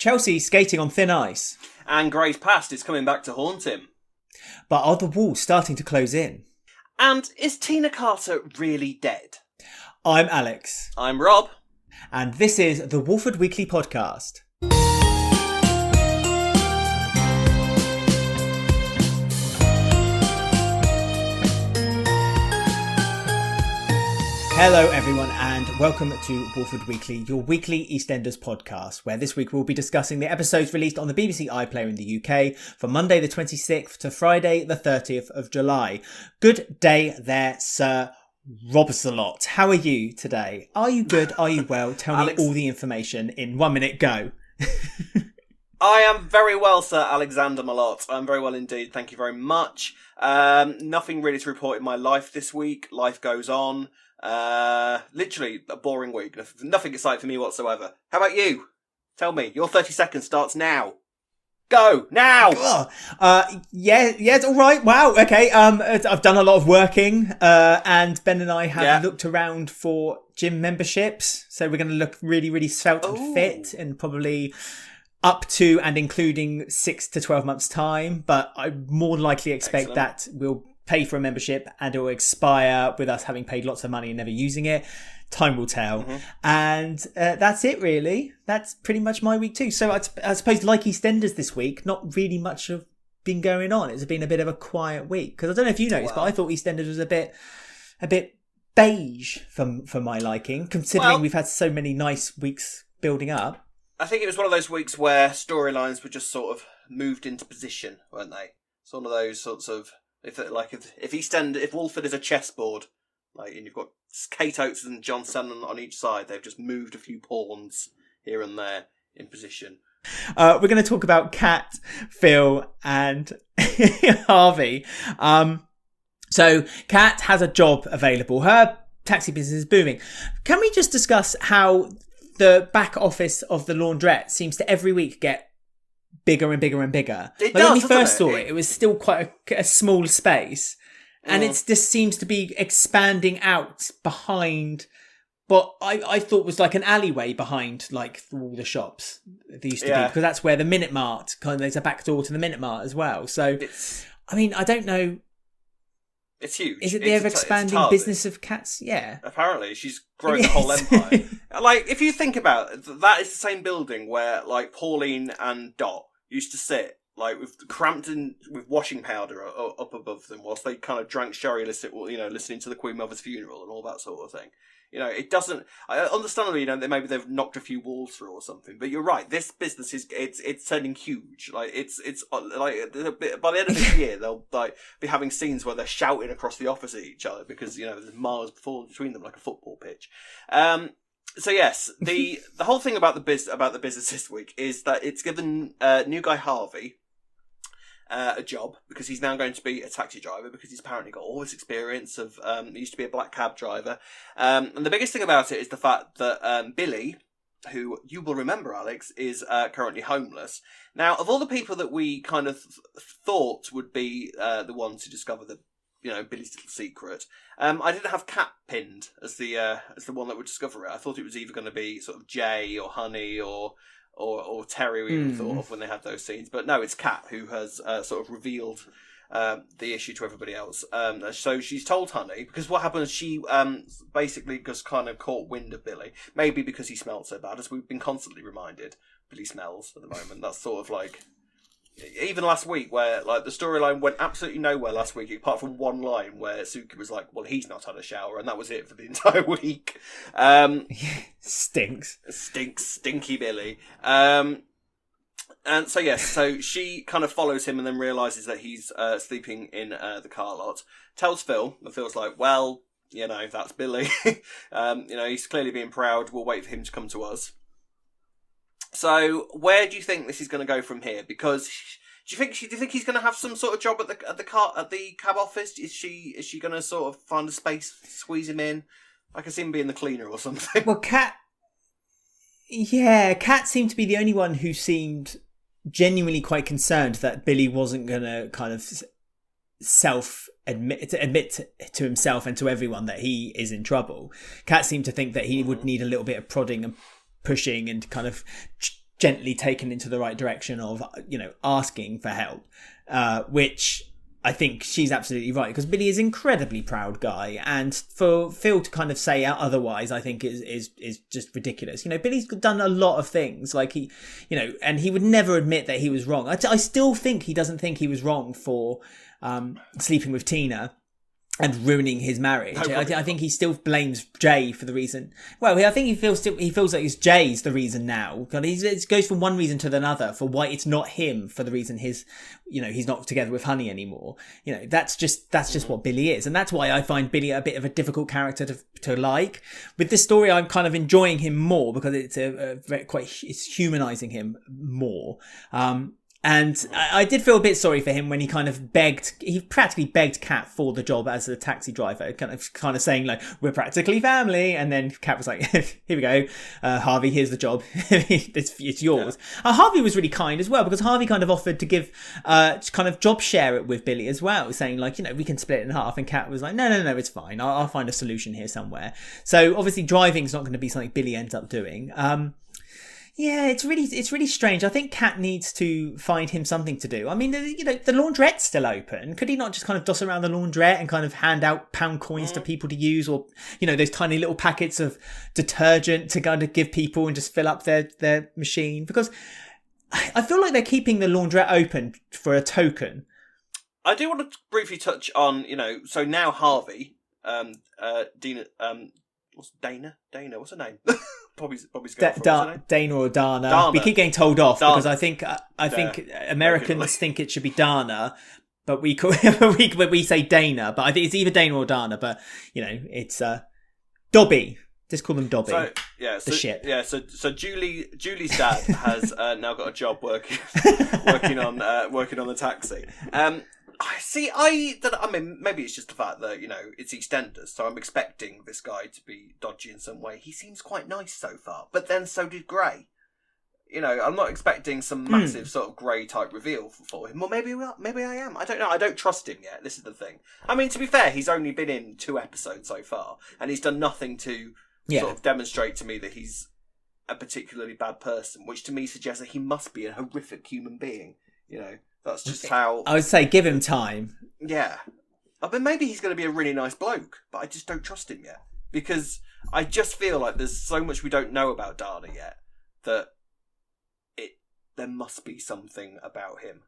Chelsea skating on thin ice. And Gray's past is coming back to haunt him. But are the walls starting to close in? And is Tina Carter really dead? I'm Alex. I'm Rob. And this is the Walford Weekly Podcast. Hello everyone and welcome to Walford Weekly, your weekly EastEnders podcast, where this week we'll be discussing the episodes released on the BBC iPlayer in the UK from Monday the 26th to Friday the 30th of July. Good day there, Sir Robsalot. How are you today? Are you good? Are you well? Tell Alex, me all the information in 1 minute, go. I am very well, Sir Alexander Malott. I'm very well indeed. Thank you very much. Nothing really to report in my life this week. Life goes on. Literally a boring week. Nothing exciting for me whatsoever. How about you? Tell me. Your 30 seconds starts now. Go now. Yeah, all right. Wow. Okay. I've done a lot of working, and Ben and I have looked around for gym memberships. So we're going to look really, really svelte and fit, and probably up to and including 6 to 12 months time. But I more likely expect that we'll pay for a membership and it will expire with us having paid lots of money and never using it. Time will tell. Mm-hmm. And that's it, really. That's pretty much my week too. So I suppose, like EastEnders this week, not really much have been going on. It's been a bit of a quiet week. Because I don't know if you noticed, but I thought EastEnders was a bit beige for my liking, considering we've had so many nice weeks building up. I think it was one of those weeks where storylines were just sort of moved into position, weren't they? It's one of those sorts of, if Walford is a chessboard, like, and you've got Kate Oates and John Sandon on each side, they've just moved a few pawns here and there in position. We're going to talk about Kat, Phil, and Harvey. So Kat has a job available. Her taxi business is booming. Can we just discuss how the back office of the laundrette seems to every week get bigger and bigger and bigger? When we first saw it was still quite a small space, and it just seems to be expanding out behind what I thought was like an alleyway behind like all the shops there used to be, because that's where the Minute Mart there's a back door to the Minute Mart as well. So I don't know. It's huge. Is it the ever-expanding business of Kat's? Yeah. Apparently, she's grown the whole empire. Like, if you think about it, that is the same building where, like, Pauline and Dot used to sit, like, cramped in with washing powder up above them, whilst they kind of drank sherry, listening to the Queen Mother's funeral and all that sort of thing. It doesn't. Understandably, maybe they've knocked a few walls through or something. But you're right. This business it's turning huge. Like it's like by the end of this year, they'll like be having scenes where they're shouting across the office at each other because there's miles between them, like a football pitch. So yes, the whole thing about the business this week is that it's given new guy Harvey a job, because he's now going to be a taxi driver, because he's apparently got all this experience of he used to be a black cab driver, and the biggest thing about it is the fact that Billy, who you will remember, Alex, is currently homeless. Now, of all the people that we kind of thought would be the ones to discover the Billy's little secret, I didn't have Kat pinned as the one that would discover it. I thought it was either going to be sort of Jay or Honey or Terry, we even thought of when they had those scenes. But no, it's Kat who has sort of revealed the issue to everybody else. So she's told Honey, because what happens, she basically just kind of caught wind of Billy. Maybe because he smelled so bad, as we've been constantly reminded. Billy smells at the moment. That's sort of like... Even last week, where like the storyline went absolutely nowhere last week, apart from one line where Suki was like, well, he's not had a shower, and that was it for the entire week. Stinky Billy. And so yes, so she kind of follows him and then realises that he's sleeping in the car lot. Tells Phil, and Phil's like, well, that's Billy. He's clearly being proud. We'll wait for him to come to us. So, where do you think this is going to go from here? Because do you think he's going to have some sort of job at the cab office? Is she going to sort of find a space, squeeze him in? I can see him being the cleaner or something. Well, Kat seemed to be the only one who seemed genuinely quite concerned that Billy wasn't going to kind of admit to himself and to everyone that he is in trouble. Kat seemed to think that he would need a little bit of prodding and pushing and kind of gently taken into the right direction of, asking for help, which I think she's absolutely right, because Billy is an incredibly proud guy, and for Phil to kind of say otherwise, I think is just ridiculous. Billy's done a lot of things, like and he would never admit that he was wrong. I still think he doesn't think he was wrong for sleeping with Tina and ruining his marriage. I think he still blames Jay for the reason. Well, I think he feels like it's Jay's the reason now. It goes from one reason to another for why it's not him, for the reason he's not together with Honey anymore. That's just what Billy is, and that's why I find Billy a bit of a difficult character to like. With this story, I'm kind of enjoying him more because it's humanizing him more. And I did feel a bit sorry for him when he practically begged Kat for the job as a taxi driver, kind of saying like, we're practically family. And then Kat was like, here we go, Harvey, here's the job. it's yours. Yeah. Harvey was really kind as well, because Harvey kind of offered to give, kind of job share it with Billy as well, saying like, we can split it in half. And Kat was like, no, it's fine. I'll find a solution here somewhere. So obviously driving's not going to be something Billy ends up doing. Yeah, it's really strange. I think Kat needs to find him something to do. I mean, the laundrette's still open. Could he not just kind of doss around the laundrette and kind of hand out pound coins to people to use, or those tiny little packets of detergent to kind of give people and just fill up their machine? Because I feel like they're keeping the laundrette open for a token. I do want to briefly touch on so now Harvey, Dina, what's Dana? What's her name? Bobby's girlfriend. Dana or Dana. We keep getting told off Dana. Because I think Americans think it should be Dana, but we say Dana. But I think it's either Dana or Dana. But it's Dobby. Just call them Dobby. The ship. Yeah. So Julie's dad has now got a job working on the taxi. I mean, maybe it's just the fact that, it's EastEnders, so I'm expecting this guy to be dodgy in some way. He seems quite nice so far, but then so did Gray. I'm not expecting some massive sort of Gray type reveal for him. Or maybe I am. I don't know. I don't trust him yet. This is the thing. I mean, to be fair, he's only been in 2 episodes so far, and he's done nothing to sort of demonstrate to me that he's a particularly bad person, which to me suggests that he must be a horrific human being, That's just how... I would say give him time. Yeah. I mean, maybe he's going to be a really nice bloke, but I just don't trust him yet. Because I just feel like there's so much we don't know about Dana yet that there must be something about him.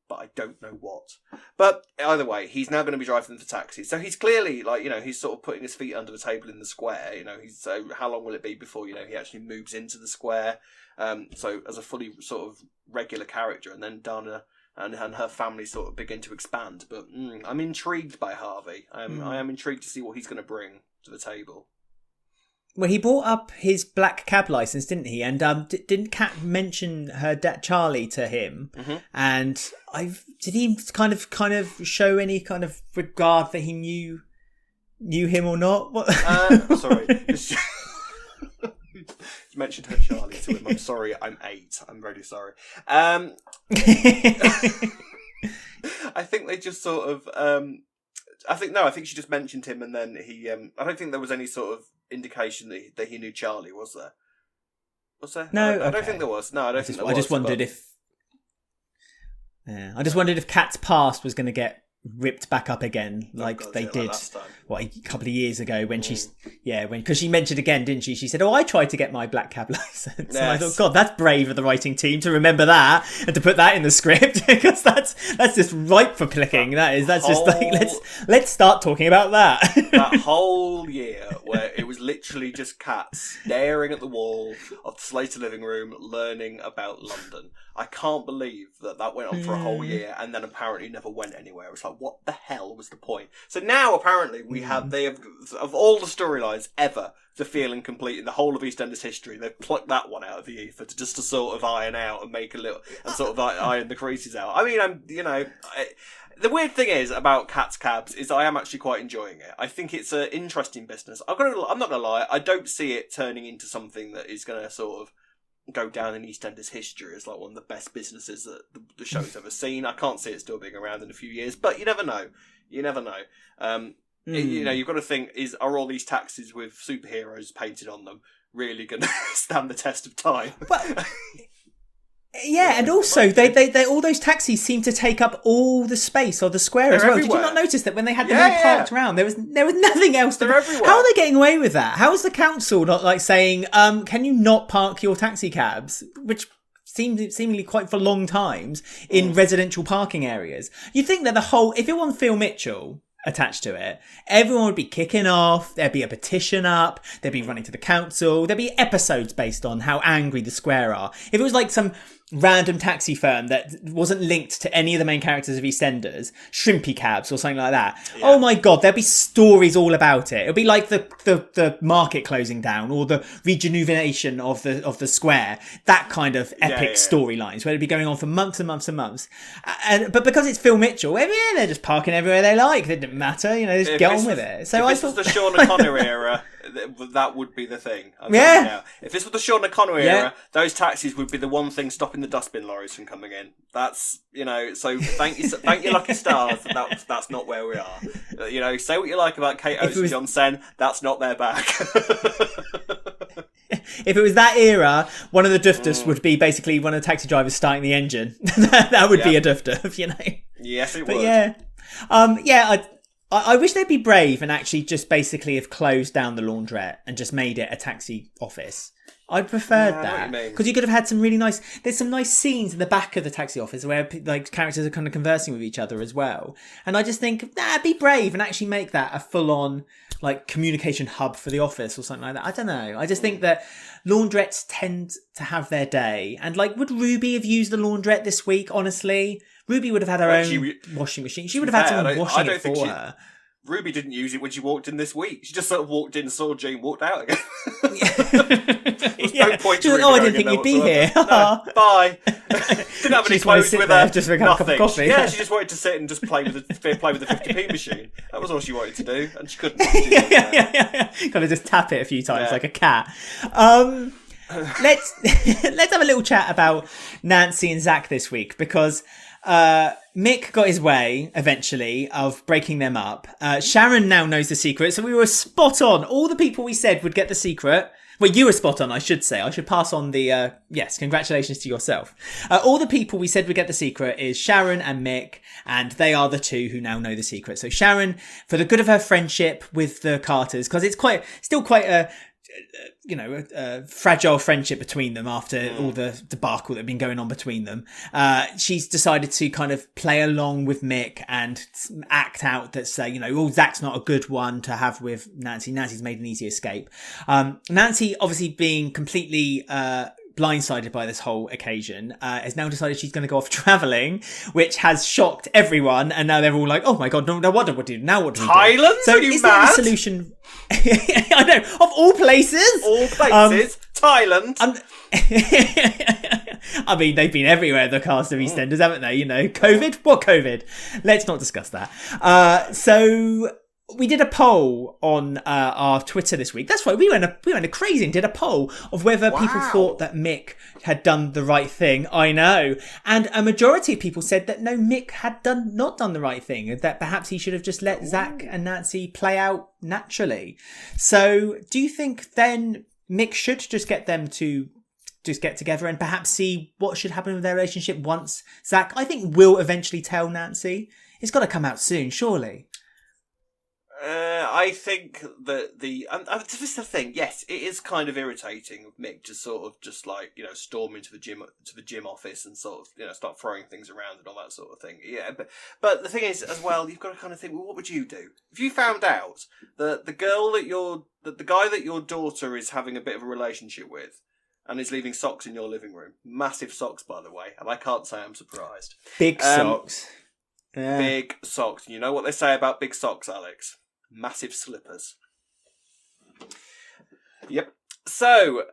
But I don't know what. But either way, he's now going to be driving the taxi. So he's clearly, he's sort of putting his feet under the table in the square. So how long will it be before, he actually moves into the square? So as a fully sort of regular character, and then Dana... And her family sort of begin to expand. But I'm intrigued by Harvey. I am intrigued to see what he's going to bring to the table. Well, he brought up his black cab license, didn't he? And didn't Kat mention her dad Charlie to him? Mm-hmm. And did he kind of show any kind of regard that he knew him or not? What? Sorry. You mentioned her Charlie to him. I'm sorry, I'm 8. I'm really sorry. I think they just sort of... I think she just mentioned him, and then he... I don't think there was any sort of indication that he knew Charlie, was there? Was there? No, I don't think there was. No, I don't think there was. I just wondered if... Yeah, I just wondered if Kat's past was going to get ripped back up again they did a couple of years ago when because she mentioned again, didn't she? She said, I tried to get my black cab license. Yes. And I thought, God, that's brave of the writing team to remember that and to put that in the script, because that's just ripe for clicking. Let's start talking about that. That whole year where it was literally just Kat staring at the wall of the Slater living room learning about London. I can't believe that went on for a whole year and then apparently never went anywhere. It's like, what the hell was the point? So now apparently they have of all the storylines ever to feel incomplete in the whole of EastEnders history, they've plucked that one out of the ether to sort of iron out and make a little and sort of iron the creases out. I mean, the weird thing is about Kat's Cabs is I am actually quite enjoying it. I think it's an interesting business. I'm not gonna lie, I don't see it turning into something that is gonna sort of go down in EastEnders history as like one of the best businesses that the show's ever seen. I can't see it still being around in a few years, but you never know. You've got to think: are all these taxis with superheroes painted on them really going to stand the test of time? Well, Yeah, and also they all those taxis seem to take up all the space or the square as well. Everywhere. Did you not notice that when they had them all parked around, there was nothing else? They're everywhere. How are they getting away with that? How is the council not like saying, can you not park your taxi cabs, which seemingly quite for long times in residential parking areas? You'd think that if it wasn't Phil Mitchell attached to it, everyone would be kicking off, there'd be a petition up, they'd be running to the council, there'd be episodes based on how angry the square are. If it was like some random taxi firm that wasn't linked to any of the main characters of EastEnders, Shrimpy Cabs or something like that, oh my god, there'd be stories all about it. It'd be like the market closing down or the rejuvenation of the square, that kind of epic storylines where it'd be going on for months and months and months. But because it's Phil Mitchell, they're just parking everywhere they like. It didn't matter, just get on with it. So if this was the Sean O'Connor era, that would be the thing. If this was the Sean O'Connor era, those taxis would be the one thing stopping the dustbin lorries from coming in. That's, so thank you lucky stars. That's not where we are. Say what you like about Kate Oates and John Sen, that's not their bag. If it was that era, one of the dufters would be basically one of the taxi drivers starting the engine. That would be a dufter, Yes, it but would. I wish they'd be brave and actually just basically have closed down the laundrette and just made it a taxi office. I'd preferred that, because you could have had there's some nice scenes in the back of the taxi office where like characters are kind of conversing with each other as well. And I just think, be brave and actually make that a full-on like communication hub for the office or something like that. I don't know. I just think that laundrettes tend to have their day. And like, would Ruby have used the laundrette this week? Honestly, Ruby would have had her own washing machine. She would have had someone washing it for her. Ruby didn't use it when she walked in this week. She just sort of walked in, saw Jane, walked out again. No point to I didn't think you'd be here. No, bye. Didn't have any clothes with her. Just for a cup of coffee. Yeah, she just wanted to sit and just play with the 50p machine. That was all she wanted to do, and she couldn't. Kind of just tap it a few times like a cat. Let's have a little chat about Nancy and Zack this week, because Mick got his way eventually of breaking them up. Sharon now knows the secret, so we were spot on. All the people we said would get the secret. Well, you were spot on, I should say. I should pass on the, yes, congratulations to yourself. All the people we said would get the secret is Sharon and Mick, and they are the two who now know the secret. So Sharon, for the good of her friendship with the Carters, because it's still quite a fragile friendship between them after all the debacle that had been going on between them. She's decided to kind of play along with Mick and act out that Zack's not a good one to have with Nancy. Nancy's made an easy escape. Nancy, obviously being completely blindsided by this whole occasion, has now decided she's going to go off travelling, which has shocked everyone, and now they're all like, oh my god, no, what do we do now? What do we do? Thailand? So is there a solution? I know, of all places, Thailand. I mean, they've been everywhere, the cast of EastEnders, haven't they? COVID? What COVID? Let's not discuss that. So we did a poll on our Twitter this week. That's right. We went crazy and did a poll of whether people thought that Mick had done the right thing. I know. And a majority of people said that no, Mick had not done the right thing, that perhaps he should have just let Zack and Nancy play out naturally. So do you think then Mick should just get them to just get together and perhaps see what should happen with their relationship once Zack, I think, will eventually tell Nancy? It's got to come out soon, surely. I think that this is the thing. Yes, it is kind of irritating of Mick to sort of just like storm into the gym office and sort of start throwing things around and all that sort of thing. Yeah, but the thing is as well, you've got to kind of think, well, what would you do if you found out that the guy that your daughter is having a bit of a relationship with and is leaving socks in your living room? Massive socks, by the way, and I can't say I'm surprised. Big socks. Yeah. Big socks. You know what they say about big socks, Alex? Massive slippers. Yep. So,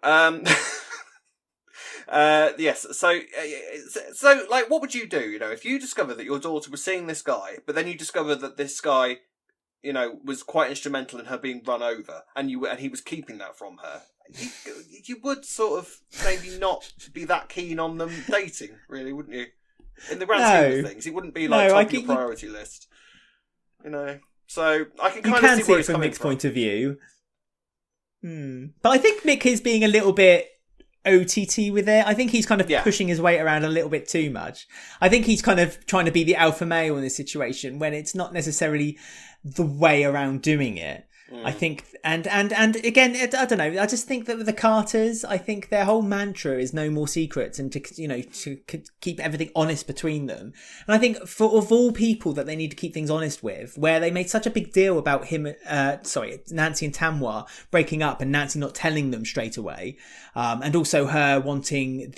yes. So, like, what would you do? If you discover that your daughter was seeing this guy, but then you discover that this guy, was quite instrumental in her being run over, and he was keeping that from her. You would sort of maybe not be that keen on them dating, really, wouldn't you? In the grand scheme of things, it wouldn't be like top of your priority list. So I can kind of see where it's from coming Mick's point of view. But I think Mick is being a little bit OTT with it. I think he's kind of pushing his weight around a little bit too much. I think he's kind of trying to be the alpha male in this situation when it's not necessarily the way around doing it. I think, and again, I don't know. I just think that with the Carters, I think their whole mantra is no more secrets and to keep everything honest between them. And I think of all people that they need to keep things honest with, where they made such a big deal about Nancy and Tamwa breaking up and Nancy not telling them straight away, and also her wanting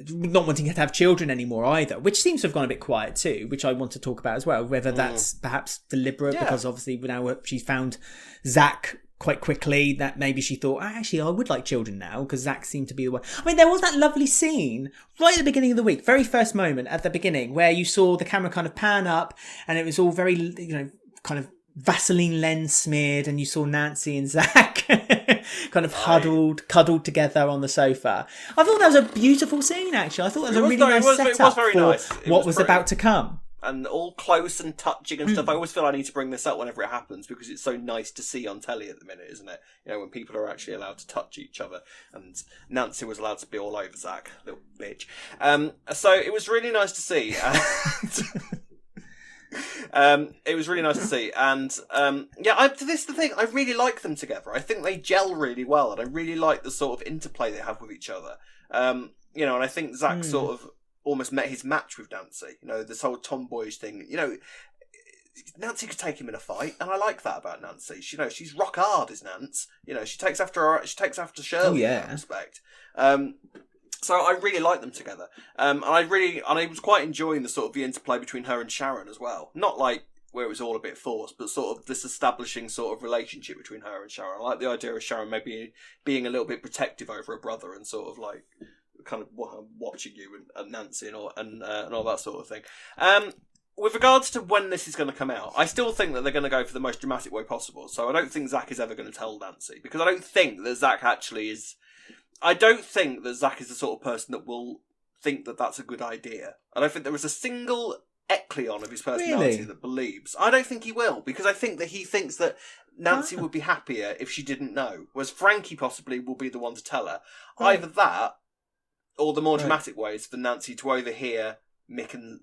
not wanting to have children anymore either, which seems to have gone a bit quiet too, which I want to talk about as well, whether that's perhaps deliberate because obviously now she's found Zack quite quickly, that maybe she thought, actually I would like children now because Zack seemed to be the one. I mean, there was that lovely scene right at the beginning of the week, very first moment at the beginning, where you saw the camera kind of pan up and it was all very, kind of Vaseline lens smeared, and you saw Nancy and Zack kind of cuddled together on the sofa. I thought that was a beautiful scene, actually. I thought that was a really nice setup for what was about to come. And all close and touching and stuff. I always feel I need to bring this up whenever it happens because it's so nice to see on telly at the minute, isn't it? When people are actually allowed to touch each other. And Nancy was allowed to be all over Zack, little bitch. So it was really nice to see. It was really nice to see, and this is the thing. I really like them together. I think they gel really well, and I really like the sort of interplay they have with each other. And I think Zack sort of almost met his match with Nancy. This whole tomboyish thing. Nancy could take him in a fight, and I like that about Nancy. She's rock hard, is Nance. She takes after Shirley in that respect. So I really like them together, and I was quite enjoying the sort of the interplay between her and Sharon as well. Not like where it was all a bit forced, but sort of this establishing sort of relationship between her and Sharon. I like the idea of Sharon maybe being a little bit protective over her brother and sort of like kind of watching you and Nancy and all that sort of thing. With regards to when this is going to come out, I still think that they're going to go for the most dramatic way possible. So I don't think Zack is ever going to tell Nancy, because I don't think that Zack actually is. I don't think that Zack is the sort of person that will think that that's a good idea. I don't think there is a single echelon of his personality that believes. I don't think he will, because I think that he thinks that Nancy would be happier if she didn't know, whereas Frankie possibly will be the one to tell her. Either that, or the more dramatic way is for Nancy to overhear Mick and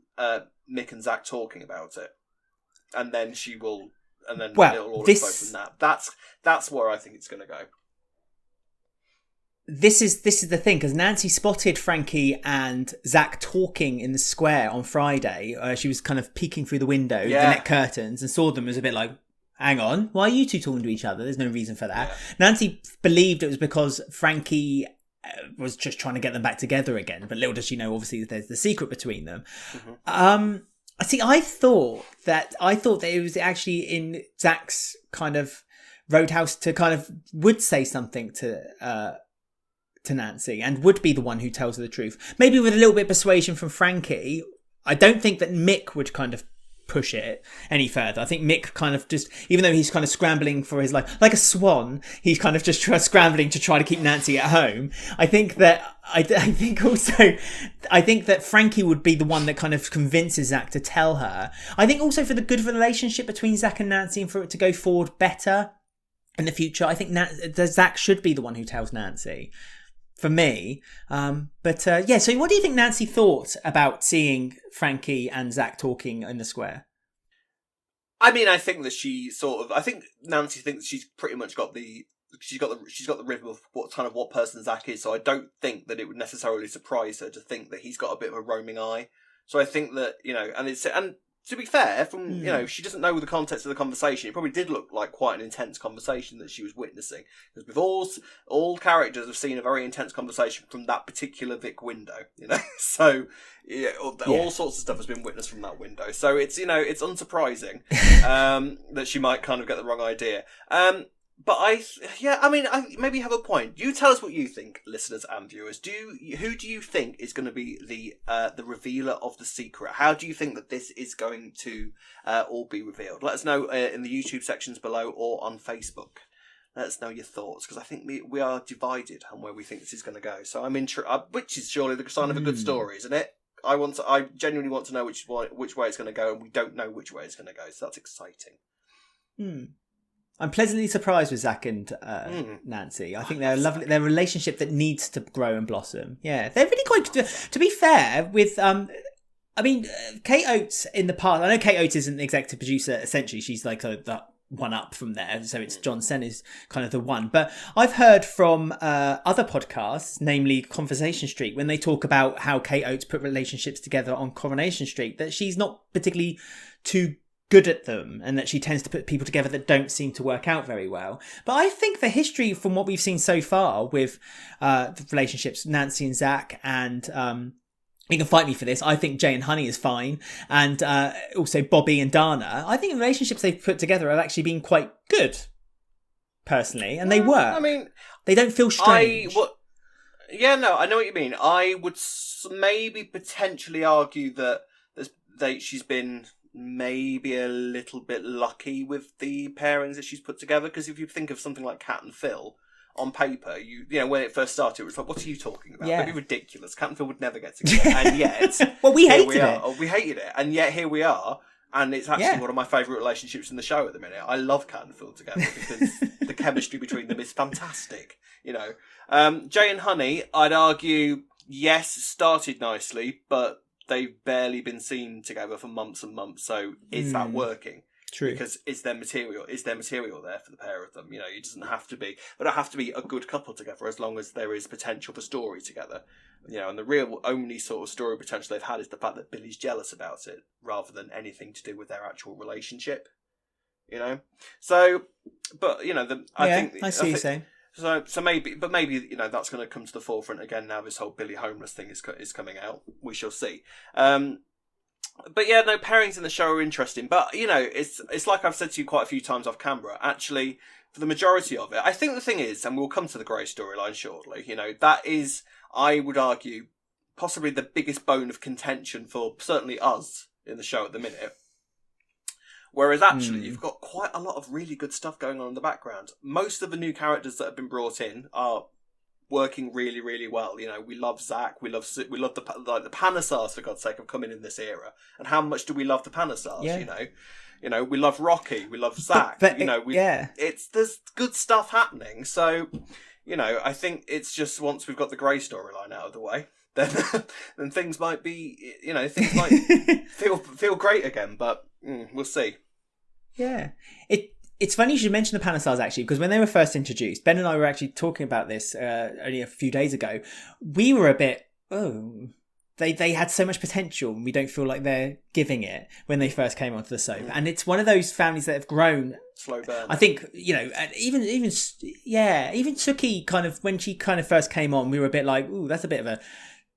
Zack talking about it, and then she will, and then it'll all explode from that. That's where I think it's going to go. This is the thing, because Nancy spotted Frankie and Zack talking in the square on Friday. She was kind of peeking through the window, the net curtains, and saw them as a bit like, hang on, why are you two talking to each other? There's no reason for that. Yeah. Nancy believed it was because Frankie was just trying to get them back together again, but little does she know, obviously, there's the secret between them. See, I thought that it was actually in Zack's kind of roadhouse to kind of would say something to Nancy and would be the one who tells her the truth. Maybe with a little bit of persuasion from Frankie. I don't think that Mick would kind of push it any further. I think Mick kind of just, even though he's kind of scrambling for his life, like a swan, he's kind of just scrambling to try to keep Nancy at home. I think that Frankie would be the one that kind of convinces Zack to tell her. I think also for the good of the relationship between Zack and Nancy and for it to go forward better in the future, I think Zack should be the one who tells Nancy. For me. So what do you think Nancy thought about seeing Frankie and Zack talking in the square? I mean, I think Nancy thinks she's pretty much got the rhythm of what person Zack is. So I don't think that it would necessarily surprise her to think that he's got a bit of a roaming eye. So I think that, and to be fair, she doesn't know the context of the conversation. It probably did look like quite an intense conversation that she was witnessing. Because with all characters have seen a very intense conversation from that particular Vic window, So, all sorts of stuff has been witnessed from that window. So it's, it's unsurprising that she might kind of get the wrong idea. But I maybe you have a point. You tell us what you think, listeners and viewers. Who do you think is going to be the revealer of the secret? How do you think that this is going to all be revealed? Let us know in the YouTube sections below or on Facebook. Let us know your thoughts, because I think we are divided on where we think this is going to go. So I'm which is surely the sign of a good story, isn't it? I genuinely want to know which way it's going to go, and we don't know which way it's going to go. So that's exciting. I'm pleasantly surprised with Zack and Nancy. I think they're lovely. They're a relationship that needs to grow and blossom. Yeah, they're really quite. To be fair, with Kate Oates in the past. I know Kate Oates isn't the executive producer. Essentially, she's like the one up from there. So it's John Senna's kind of the one. But I've heard from other podcasts, namely Conversation Street, when they talk about how Kate Oates put relationships together on Coronation Street, that she's not particularly too good at them and that she tends to put people together that don't seem to work out very well. But I think the history from what we've seen so far with the relationships, Nancy and Zack, and you can fight me for this, I think Jay and Honey is fine, and also Bobby and Dana. I think the relationships they've put together have actually been quite good, personally, and they work. I mean, they don't feel strange. Yeah, no, I know what you mean. I would maybe potentially argue that she's been maybe a little bit lucky with the pairings that she's put together, because if you think of something like Cat and Phil on paper, you know, when it first started, it was like, what are you talking about? That'd be ridiculous. Cat and Phil would never get together. And yet, well, we hated it. We hated it, and yet here we are. And it's actually one of my favourite relationships in the show at the minute. I love Cat and Phil together because the chemistry between them is fantastic. You know, Jay and Honey, I'd argue, yes, started nicely, but they've barely been seen together for months and months. So is that working? True. Because is there material there for the pair of them? You know, it doesn't have to be. They don't have to be a good couple together as long as there is potential for story together. You know, and the real only sort of story potential they've had is the fact that Billy's jealous about it, rather than anything to do with their actual relationship. You know, so, but you know, I see what you're saying. So maybe you know that's going to come to the forefront again now. This whole Billy homeless thing is coming out. We shall see. But yeah, no, pairings in the show are interesting. But you know, it's like I've said to you quite a few times off camera. Actually, for the majority of it, I think the thing is, and we'll come to the Grey storyline shortly. You know, that is, I would argue, possibly the biggest bone of contention for certainly us in the show at the minute. Whereas actually, you've got quite a lot of really good stuff going on in the background. Most of the new characters that have been brought in are working really, really well. You know, we love Zack, we love the Panasars, for God's sake, have come in this era. And how much do we love the Panasars? You know, we love Rocky, we love Zack. But you know, there's good stuff happening. So, you know, I think it's just once we've got the Grey storyline out of the way, then things might be, you know, things might feel great again. But we'll see. Yeah, it's funny you should mention the Panasars, actually, because when they were first introduced, Ben and I were actually talking about this only a few days ago. We were a bit, they had so much potential, and we don't feel like they're giving it when they first came onto the soap. And it's one of those families that have grown. Slow burn. I think, you know, even Suki, kind of, when she kind of first came on, we were a bit like, ooh, that's a bit of a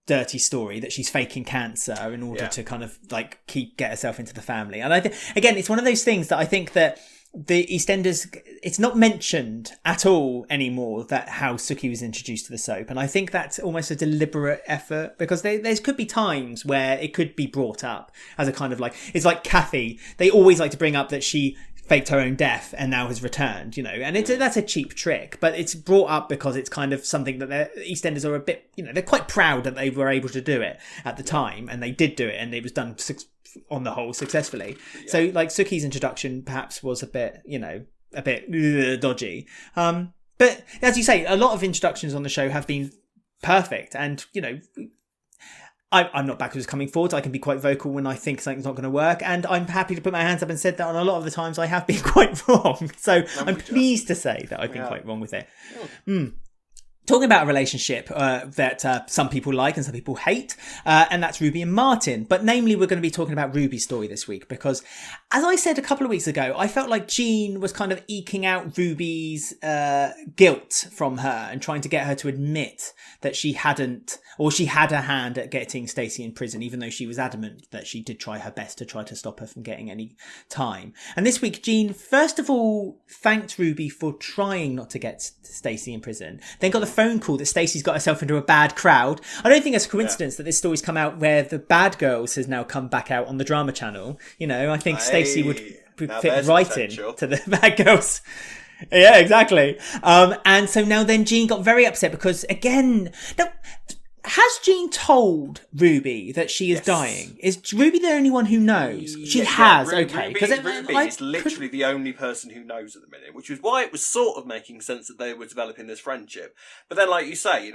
dirty story that she's faking cancer in order to kind of like get herself into the family. And I think, again, it's one of those things that I think that the EastEnders, it's not mentioned at all anymore that how Suki was introduced to the soap. And I think that's almost a deliberate effort, because there could be times where it could be brought up as a kind of like, it's like Kathy. They always like to bring up that she faked her own death and now has returned, you know, and that's a cheap trick, but it's brought up because it's kind of something that the EastEnders are a bit, you know, they're quite proud that they were able to do it at the time, and they did do it, and it was done on the whole successfully. So like Suki's introduction perhaps was a bit dodgy, but as you say, a lot of introductions on the show have been perfect, and you know, I'm not backwards coming forward. I can be quite vocal when I think something's not going to work, and I'm happy to put my hands up and said that on a lot of the times I have been quite wrong. So I'm pleased to say that I've been quite wrong with it. Talking about a relationship that some people like and some people hate, and that's Ruby and Martin. But namely, we're going to be talking about Ruby's story this week, because as I said a couple of weeks ago, I felt like Jean was kind of eking out Ruby's guilt from her and trying to get her to admit that she hadn't, or she had a hand at getting Stacey in prison, even though she was adamant that she did try her best to try to stop her from getting any time. And this week, Jean, first of all, thanked Ruby for trying not to get Stacey in prison, then got the phone call that Stacey's got herself into a bad crowd. I don't think it's a coincidence that this story's come out where the Bad Girls has now come back out on the drama channel. You know, I think Stacey would fit right in to the Bad Girls. Yeah, exactly. And so now then Jean got very upset because, again, now, has Jean told Ruby that she is dying? Is Ruby the only one who knows? She has, okay. Because Ruby is literally the only person who knows at the minute, which is why it was sort of making sense that they were developing this friendship. But then, like you say,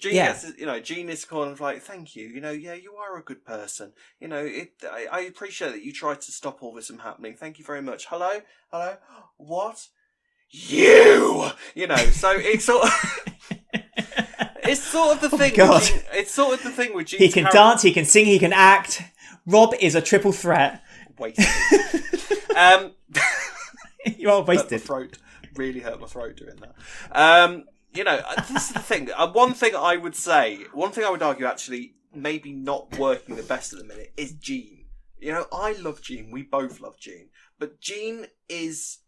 Jean is kind of like, thank you, you are a good person. I appreciate that you tried to stop all this from happening. Thank you very much. Hello? What? You! So it's sort of... It's sort of the thing. It's sort of the thing with Jean's He can dance, he can sing, he can act. Rob is a triple threat. Wasted. You are wasted. My throat really hurt my throat doing that. This is the thing. One thing I would argue actually maybe not working the best at the minute is Jean. I love Jean. We both love Jean, but Jean is,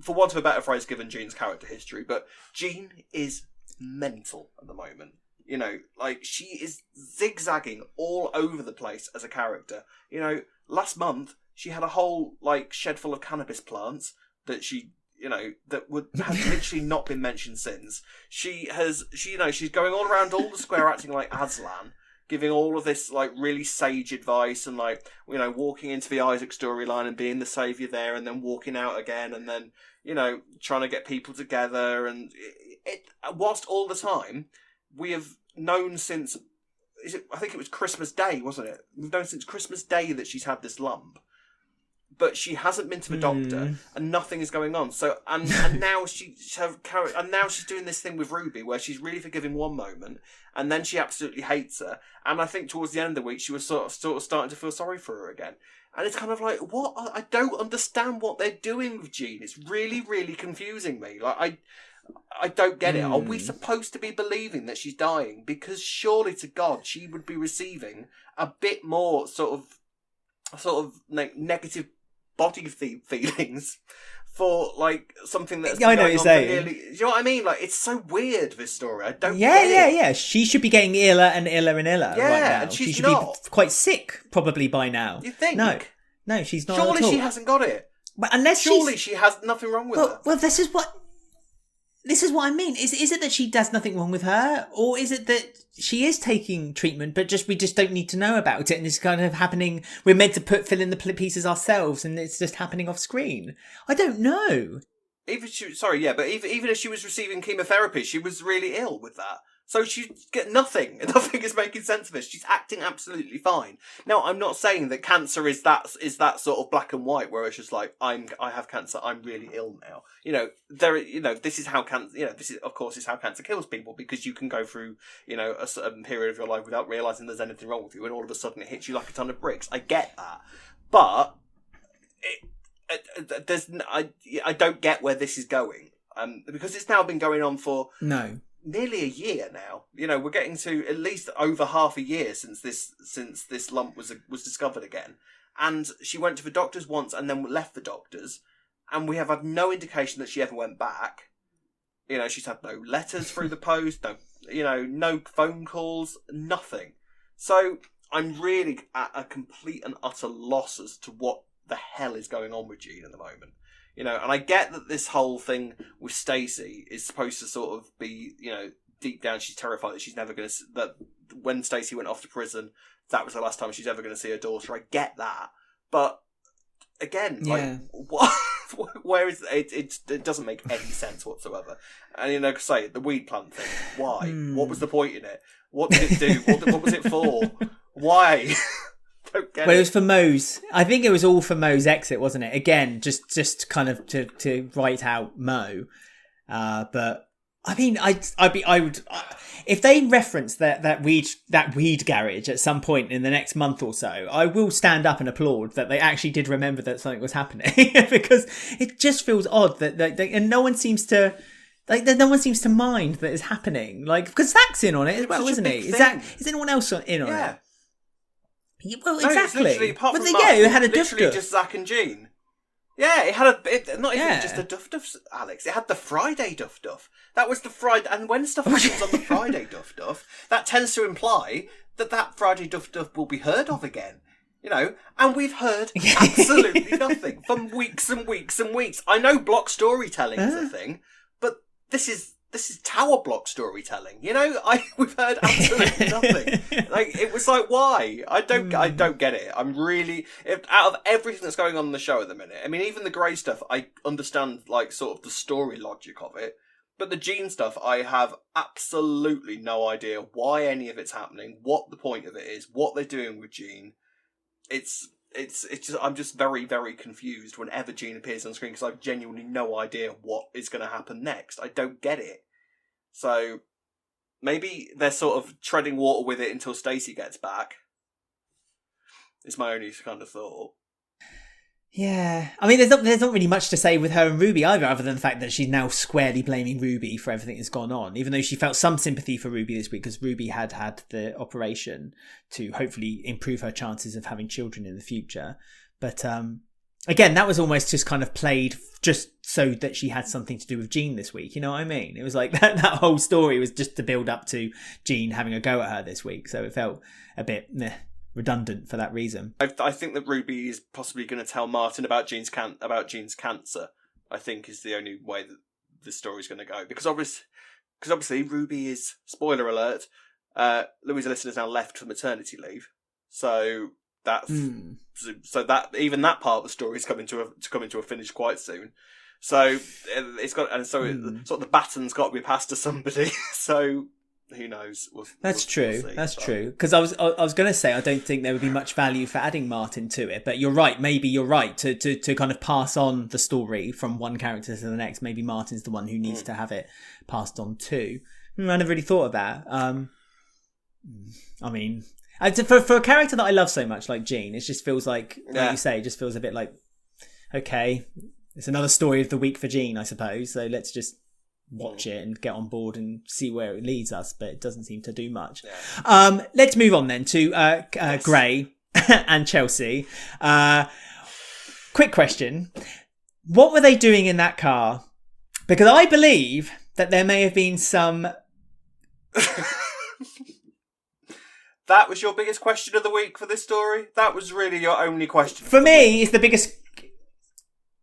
for want of a better phrase, given Jean's character history, but Jean is mental at the moment. She is zigzagging all over the place as a character. Last month she had a whole shed full of cannabis plants that she that have literally not been mentioned since. She's going all around all the square acting like Aslan, giving all of this really sage advice and walking into the Isaac storyline and being the saviour there, and then walking out again, and then trying to get people together, and whilst all the time we have known since I think it was Christmas Day, wasn't it? We've known since Christmas Day that she's had this lump, but she hasn't been to the doctor, and nothing is going on. So and now she's doing this thing with Ruby where she's really forgiving one moment, and then she absolutely hates her. And I think towards the end of the week she was sort of starting to feel sorry for her again. And it's kind of like, what? I don't understand what they're doing with Jean. It's really, really confusing me. I don't get it. Are we supposed to be believing that she's dying? Because surely to God she would be receiving a bit more sort of negative body feelings for something that's been I know going what you're on saying. for nearly, you know what I mean? It's so weird, this story. I don't get it. Yeah. She should be getting iller and iller and iller right now. And she should not. be quite sick probably by now. You think? No, she's not. Surely at all. she hasn't got it. But unless she has nothing wrong with her. Well, this is what I mean. Is it that she does nothing wrong with her, or is it that she is taking treatment, but we just don't need to know about it, and it's kind of happening? We're meant to fill in the pieces ourselves, and it's just happening off screen. I don't know. Even if she was receiving chemotherapy, she was really ill with that. So she get nothing. Nothing is making sense of this. She's acting absolutely fine. Now, I'm not saying that cancer is that sort of black and white, where it's just I have cancer. I'm really ill now. This is how cancer. This is of course is how cancer kills people, because you can go through a certain period of your life without realizing there's anything wrong with you, and all of a sudden it hits you like a ton of bricks. I get that, but I don't get where this is going. Because it's now been going on for nearly a year now. We're getting to at least over half a year since this lump was discovered again. And she went to the doctors once and then left the doctors, and we have had no indication that she ever went back. She's had no letters through the post, no phone calls, nothing. So I'm really at a complete and utter loss as to what the hell is going on with Jean at the moment. And I get that this whole thing with Stacey is supposed to sort of be, deep down she's terrified that she's never going to, that when Stacey went off to prison, that was the last time she's ever going to see her daughter. I get that. But again, what? Where is it? It doesn't make any sense whatsoever. And say the weed plant thing. Why? What was the point in it? What did it do? What was it for? Why? It was for Mo's. I think it was all for Mo's exit, wasn't it? Again, just kind of to write out Mo. But I mean, I would if they reference that weed garage at some point in the next month or so, I will stand up and applaud that they actually did remember that something was happening, because it just feels odd that and no one seems to. No one seems to mind that it's happening. Because Zack's in on it as well, isn't he? Is anyone else in on it? Well, exactly. Literally, apart from Mark, it had a literally duff. Just Zack and Jean. Yeah, it had not even just a duff, Alex. It had the Friday duff. That was the Friday, and when stuff happens on the Friday duff, that tends to imply that Friday duff will be heard of again. And we've heard absolutely nothing for weeks and weeks and weeks. I know block storytelling is a thing, but this is this is tower block storytelling. We've heard absolutely nothing. Like, it was like, why? I don't get it. I'm really, out of everything that's going on in the show at the minute, I mean, even the Grey stuff, I understand, like, sort of the story logic of it. But the Jean stuff, I have absolutely no idea why any of it's happening, what the point of it is, what they're doing with Jean. It's just, I'm just very, very confused whenever Jean appears on screen because I've genuinely no idea what is going to happen next. I don't get it. So maybe they're sort of treading water with it until Stacey gets back. It's my only kind of thought. Yeah, I mean, there's not really much to say with her and Ruby either, other than the fact that she's now squarely blaming Ruby for everything that's gone on, even though she felt some sympathy for Ruby this week because Ruby had the operation to hopefully improve her chances of having children in the future. But again, that was almost just kind of played just so that she had something to do with Jean this week. You know what I mean? It was like that whole story was just to build up to Jean having a go at her this week. So it felt a bit redundant for that reason. I think that Ruby is possibly going to tell Martin about Jean's cancer. I think is the only way that the story's going to go because obviously Ruby is, spoiler alert, Louisa Liston has now left for maternity leave, so that's so that even that part of the story is coming to a finish quite soon. So it's got, and so sort of the baton's got to be passed to somebody. So. Who knows? That's true. See, That's true. Because I was going to say I don't think there would be much value for adding Martin to it, but you're right. Maybe you're right to kind of pass on the story from one character to the next. Maybe Martin's the one who needs to have it passed on too. I never really thought of that. I mean, for a character that I love so much, like Jean, it just feels like you say, it just feels a bit like, okay, it's another story of the week for Jean, I suppose. So let's just watch it and get on board and see where it leads us, but it doesn't seem to do much. Let's move on then to Gray and Chelsea. Quick question. What were they doing in that car? Because I believe that there may have been some... That was your biggest question of the week for this story? That was really your only question? For me, it's the biggest...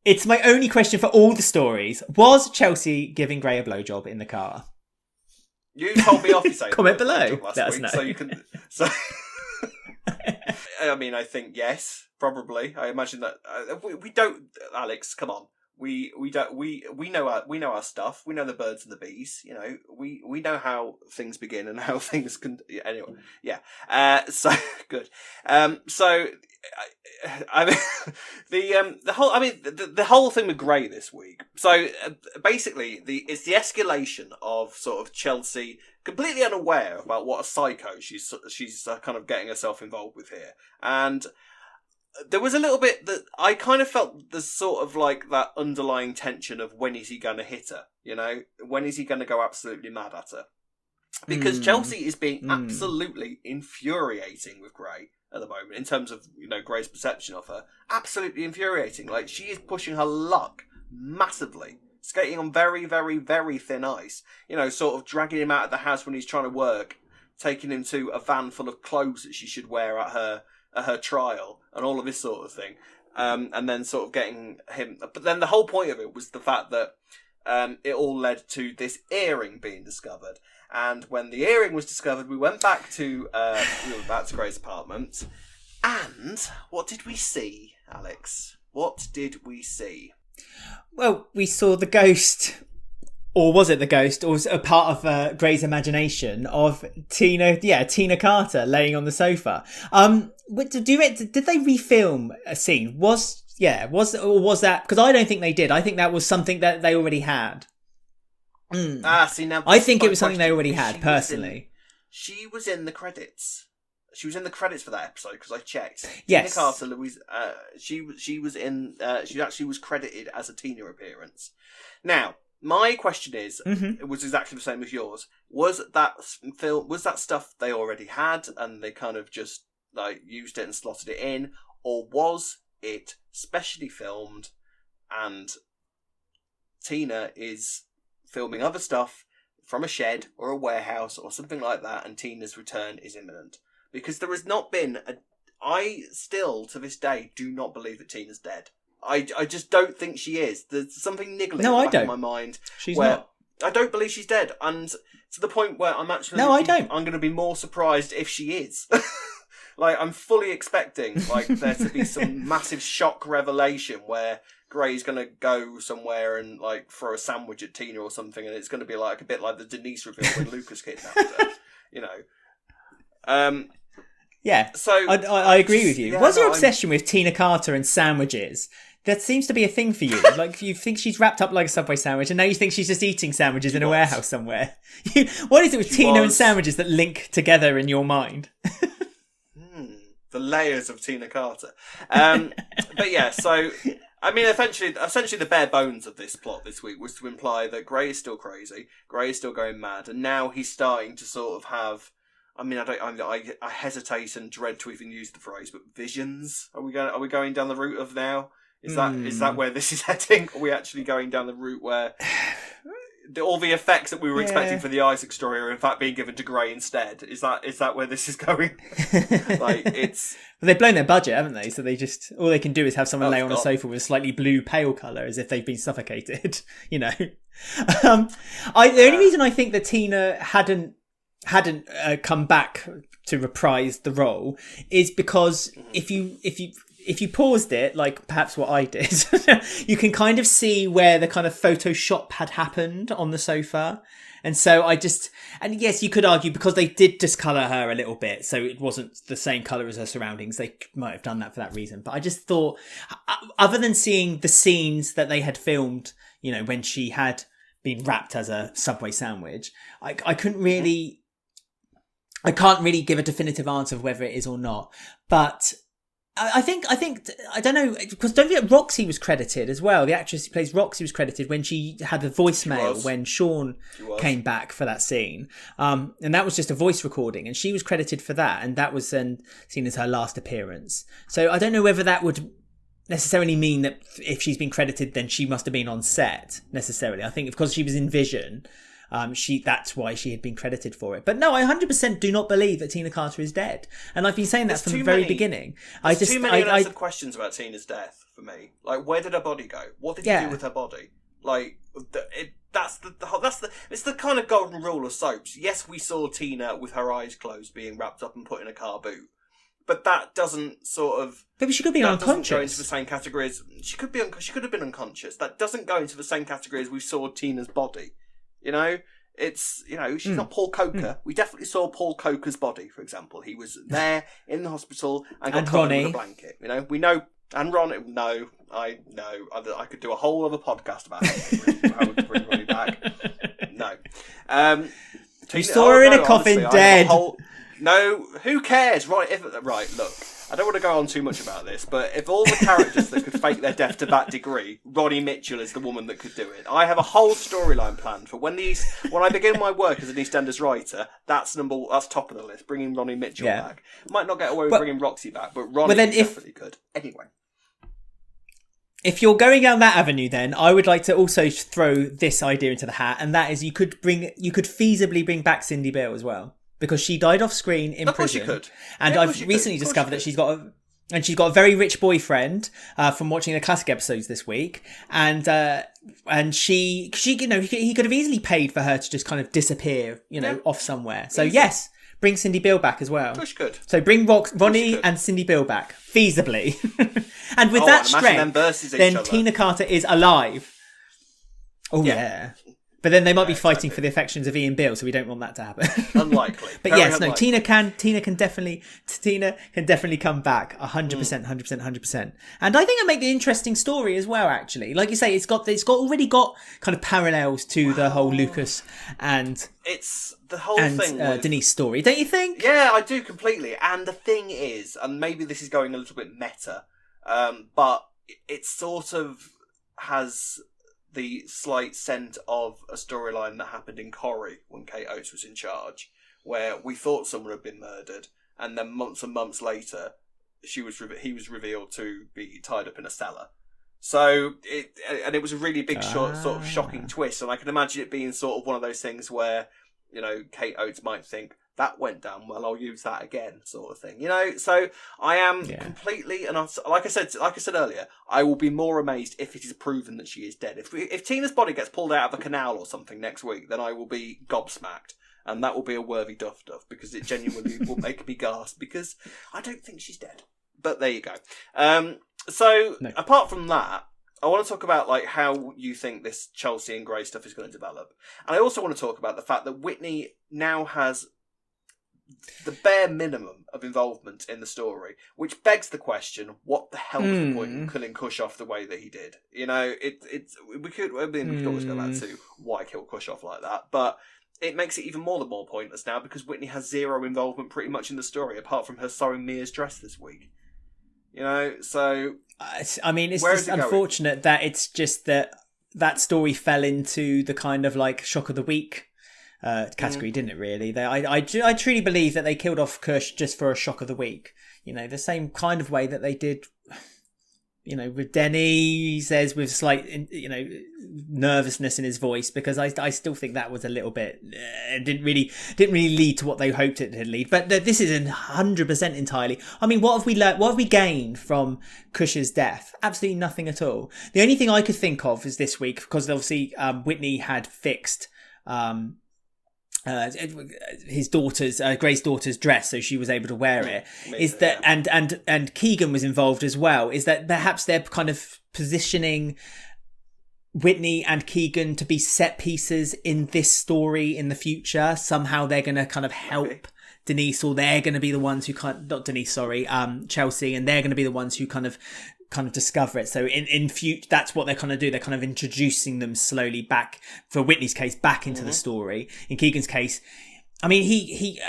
It's my only question for all the stories. Was Chelsea giving Gray a blowjob in the car? You told me off you say comment below. Let us know. So you can. So, I mean, I think yes, probably. I imagine that we don't. Alex, come on. We don't. We know our stuff. We know the birds and the bees. You know, we know how things begin and how things can. Anyway, yeah. So good. So. I mean, the whole thing with Gray this week. So basically, it's the escalation of sort of Chelsea completely unaware about what a psycho she's kind of getting herself involved with here, and there was a little bit that I kind of felt there's sort of like that underlying tension of when is he going to hit her? You know, when is he going to go absolutely mad at her? Because Chelsea is being absolutely infuriating with Gray at the moment in terms of, you know, Gray's perception of her. Absolutely infuriating. Like, she is pushing her luck massively, skating on very, very, very thin ice. You know, sort of dragging him out of the house when he's trying to work, taking him to a van full of clothes that she should wear at her trial, and all of this sort of thing. And then sort of getting him. But then the whole point of it was the fact that it all led to this earring being discovered. And when the earring was discovered, we went back to Gray's apartment. And what did we see, Alex? What did we see? Well, we saw the ghost, or was it the ghost, or was it a part of Gray's imagination of Tina Carter laying on the sofa. Did they refilm a scene? Was that, because I don't think they did. I think that was something that they already had. See, now I think it was something they already had, personally. She was in the credits. She was in the credits for that episode because I checked. Yes. Tina Carter, Louise, she was in. She actually was credited as a Tina appearance. Now, my question is, it was exactly the same as yours. Was that film? Was that stuff they already had and they kind of just like used it and slotted it in, or was it specially filmed and Tina is filming other stuff from a shed or a warehouse or something like that, and Tina's return is imminent? Because there has not been I still, to this day, do not believe that Tina's dead. I just don't think she is. There's something niggling in the back of my mind. She's not. I don't believe she's dead, and to the point where I'm actually... No, I don't. I'm going to be more surprised if she is. Like, I'm fully expecting, like, there to be some massive shock revelation where Grey's going to go somewhere and, like, throw a sandwich at Tina or something, and it's going to be, like, a bit like the Denise reveal when Lucas kidnapped her, you know. Yeah, so I agree with you. Yeah, What's your obsession with Tina Carter and sandwiches? That seems to be a thing for you. Like, you think she's wrapped up like a Subway sandwich, and now you think she's just eating sandwiches in a warehouse somewhere. What is it with Tina and sandwiches that link together in your mind? The layers of Tina Carter. But yeah, so... I mean, essentially, the bare bones of this plot this week was to imply that Grey is still crazy, Grey is still going mad, and now he's starting to sort of have... I mean, I hesitate and dread to even use the phrase, but visions? Are we going down the route of now? Is that where this is heading? Are we actually going down the route where all the effects that we were expecting for the Isaac story are in fact being given to Grey instead? Is that where this is going? Like, it's... Well, they've blown their budget, haven't they? So they just... All they can do is have someone lay on a sofa with a slightly blue pale colour as if they've been suffocated, you know? The only reason I think that Tina hadn't come back to reprise the role is because if you paused it, like perhaps what I did, you can kind of see where the kind of Photoshop had happened on the sofa. And so and yes, you could argue because they did discolour her a little bit, so it wasn't the same colour as her surroundings, they might have done that for that reason. But I just thought, other than seeing the scenes that they had filmed, you know, when she had been wrapped as a Subway sandwich, I can't really give a definitive answer of whether it is or not. But I think I don't know, because don't forget Roxy was credited as well. The actress who plays Roxy was credited when she had the voicemail when Sean came back for that scene, and that was just a voice recording, and she was credited for that, and that was then seen as her last appearance. So I don't know whether that would necessarily mean that if she's been credited, then she must have been on set necessarily. I think because she was in Vision, that's why she had been credited for it. But no, I 100% do not believe that Tina Carter is dead, and I've been saying that from the very beginning. There's too many unanswered questions about Tina's death for me. Like, where did her body go? What did you do with her body? Like, it's the kind of golden rule of soaps. Yes, we saw Tina with her eyes closed being wrapped up and put in a car boot, but that doesn't sort of... Maybe she could be unconscious. Go into the same category as... She could have been unconscious. That doesn't go into the same category as we saw Tina's body. You know, it's, you know, she's not Paul Coker. We definitely saw Paul Coker's body, for example. He was there in the hospital and got covered with a blanket. You know, we know, and Ron, no, I know. I could do a whole other podcast about how to bring Ronnie back. No. You saw her in a coffin, honestly, dead. No, who cares? Right, look. I don't want to go on too much about this, but if all the characters that could fake their death to that degree, Ronnie Mitchell is the woman that could do it. I have a whole storyline planned for when I begin my work as an EastEnders writer. That's top of the list. Bringing Ronnie Mitchell back. Might not get away with bringing Roxy back, but Ronnie definitely could. Anyway, if you're going down that avenue, then I would like to also throw this idea into the hat, and that is you could feasibly bring back Cindy Beale as well. Because she died off screen in prison. Of course she could. And I've recently discovered that she's got a very rich boyfriend from watching the classic episodes this week. And she you know, he could have easily paid for her to just kind of disappear, you know, off somewhere. So yes, bring Cindy Beale back as well. Push good. So bring Ronnie and Cindy Beale back feasibly. And with that strength, then Tina Carter is alive. Oh yeah. But then they might be fighting for the affections of Ian Beale, so we don't want that to happen. Unlikely. But yes, no, Tina can definitely come back 100%, 100%. And I think it make the interesting story as well, actually. Like you say, it's already got kind of parallels to the whole Lucas and it's the whole thing with Denise story, don't you think? Yeah, I do completely. And the thing is, and maybe this is going a little bit meta, but it sort of has the slight scent of a storyline that happened in Corrie when Kate Oates was in charge, where we thought someone had been murdered, and then months and months later, he was revealed to be tied up in a cellar. So it was a really big, sort of shocking twist, and I can imagine it being sort of one of those things where, you know, Kate Oates might think that went down well, I'll use that again, sort of thing. You know, so I am completely, and like I said earlier, I will be more amazed if it is proven that she is dead. If Tina's body gets pulled out of a canal or something next week, then I will be gobsmacked. And that will be a worthy duff, because it genuinely will make me gasp, because I don't think she's dead. But there you go. Apart from that, I want to talk about like how you think this Chelsea and Gray stuff is going to develop. And I also want to talk about the fact that Whitney now has the bare minimum of involvement in the story, which begs the question, what the hell was the point in killing Kush off the way that he did? You know, we could always go back to why kill Kush off like that, but it makes it even more pointless now, because Whitney has zero involvement pretty much in the story, apart from her sewing Mia's dress this week. You know, so... I mean, it's just unfortunate that it's just that story fell into the kind of like shock of the week category, didn't it, really? I truly believe that they killed off Kush just for a shock of the week. You know, the same kind of way that they did... You know, with Denny, he says with slight, you know, nervousness in his voice, because I still think that was a little bit didn't really lead to what they hoped it to lead. But this is 100% entirely. I mean, what have we learned? What have we gained from Kush's death? Absolutely nothing at all. The only thing I could think of is this week, because obviously Whitney had fixed his daughter's Gray's daughter's dress, so she was able to wear it. And Keegan was involved as well. Is that perhaps they're kind of positioning Whitney and Keegan to be set pieces in this story in the future? Somehow they're going to kind of help Denise, or they're going to be the ones who Chelsea, and they're going to be the ones who kind of discover it. So in future, that's what they're kind of do. They're kind of introducing them slowly back, for Whitney's case, back into the story. In Keegan's case, I mean, he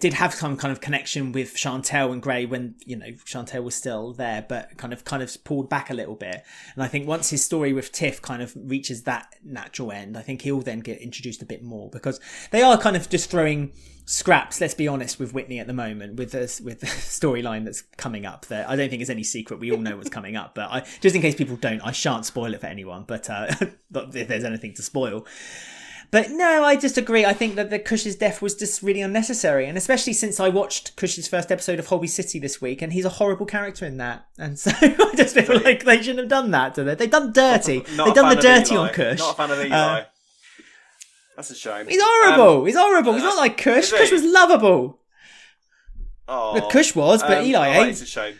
did have some kind of connection with Chantel and Gray when, you know, Chantel was still there, but kind of pulled back a little bit. And I think once his story with Tiff kind of reaches that natural end, I think he'll then get introduced a bit more, because they are kind of just throwing scraps, let's be honest, with Whitney at the moment, with the storyline that's coming up. That I don't think it's any secret, we all know what's coming up, but just in case people don't, I shan't spoil it for anyone, but if there's anything to spoil. But no, I just agree. I think that the Kush's death was just really unnecessary, and especially since I watched Kush's first episode of Holby City this week, and he's a horrible character in that, and so I just feel like they shouldn't have done that. They've done dirty. They've done the dirty on Kush. Not a fan of Eli. That's a shame. He's horrible. He's horrible. He's not like Kush. Kush was lovable. Oh, Kush was, but Eli ain't. It's a shame.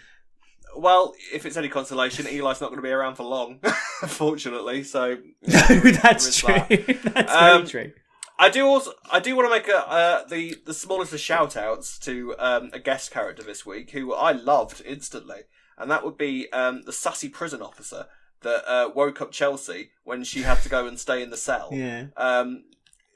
Well, if it's any consolation, Eli's not going to be around for long, unfortunately. So no, that's true. That's very true. I do want to make the smallest of shout outs to a guest character this week who I loved instantly, and that would be the sassy prison officer that woke up Chelsea when she had to go and stay in the cell. Yeah.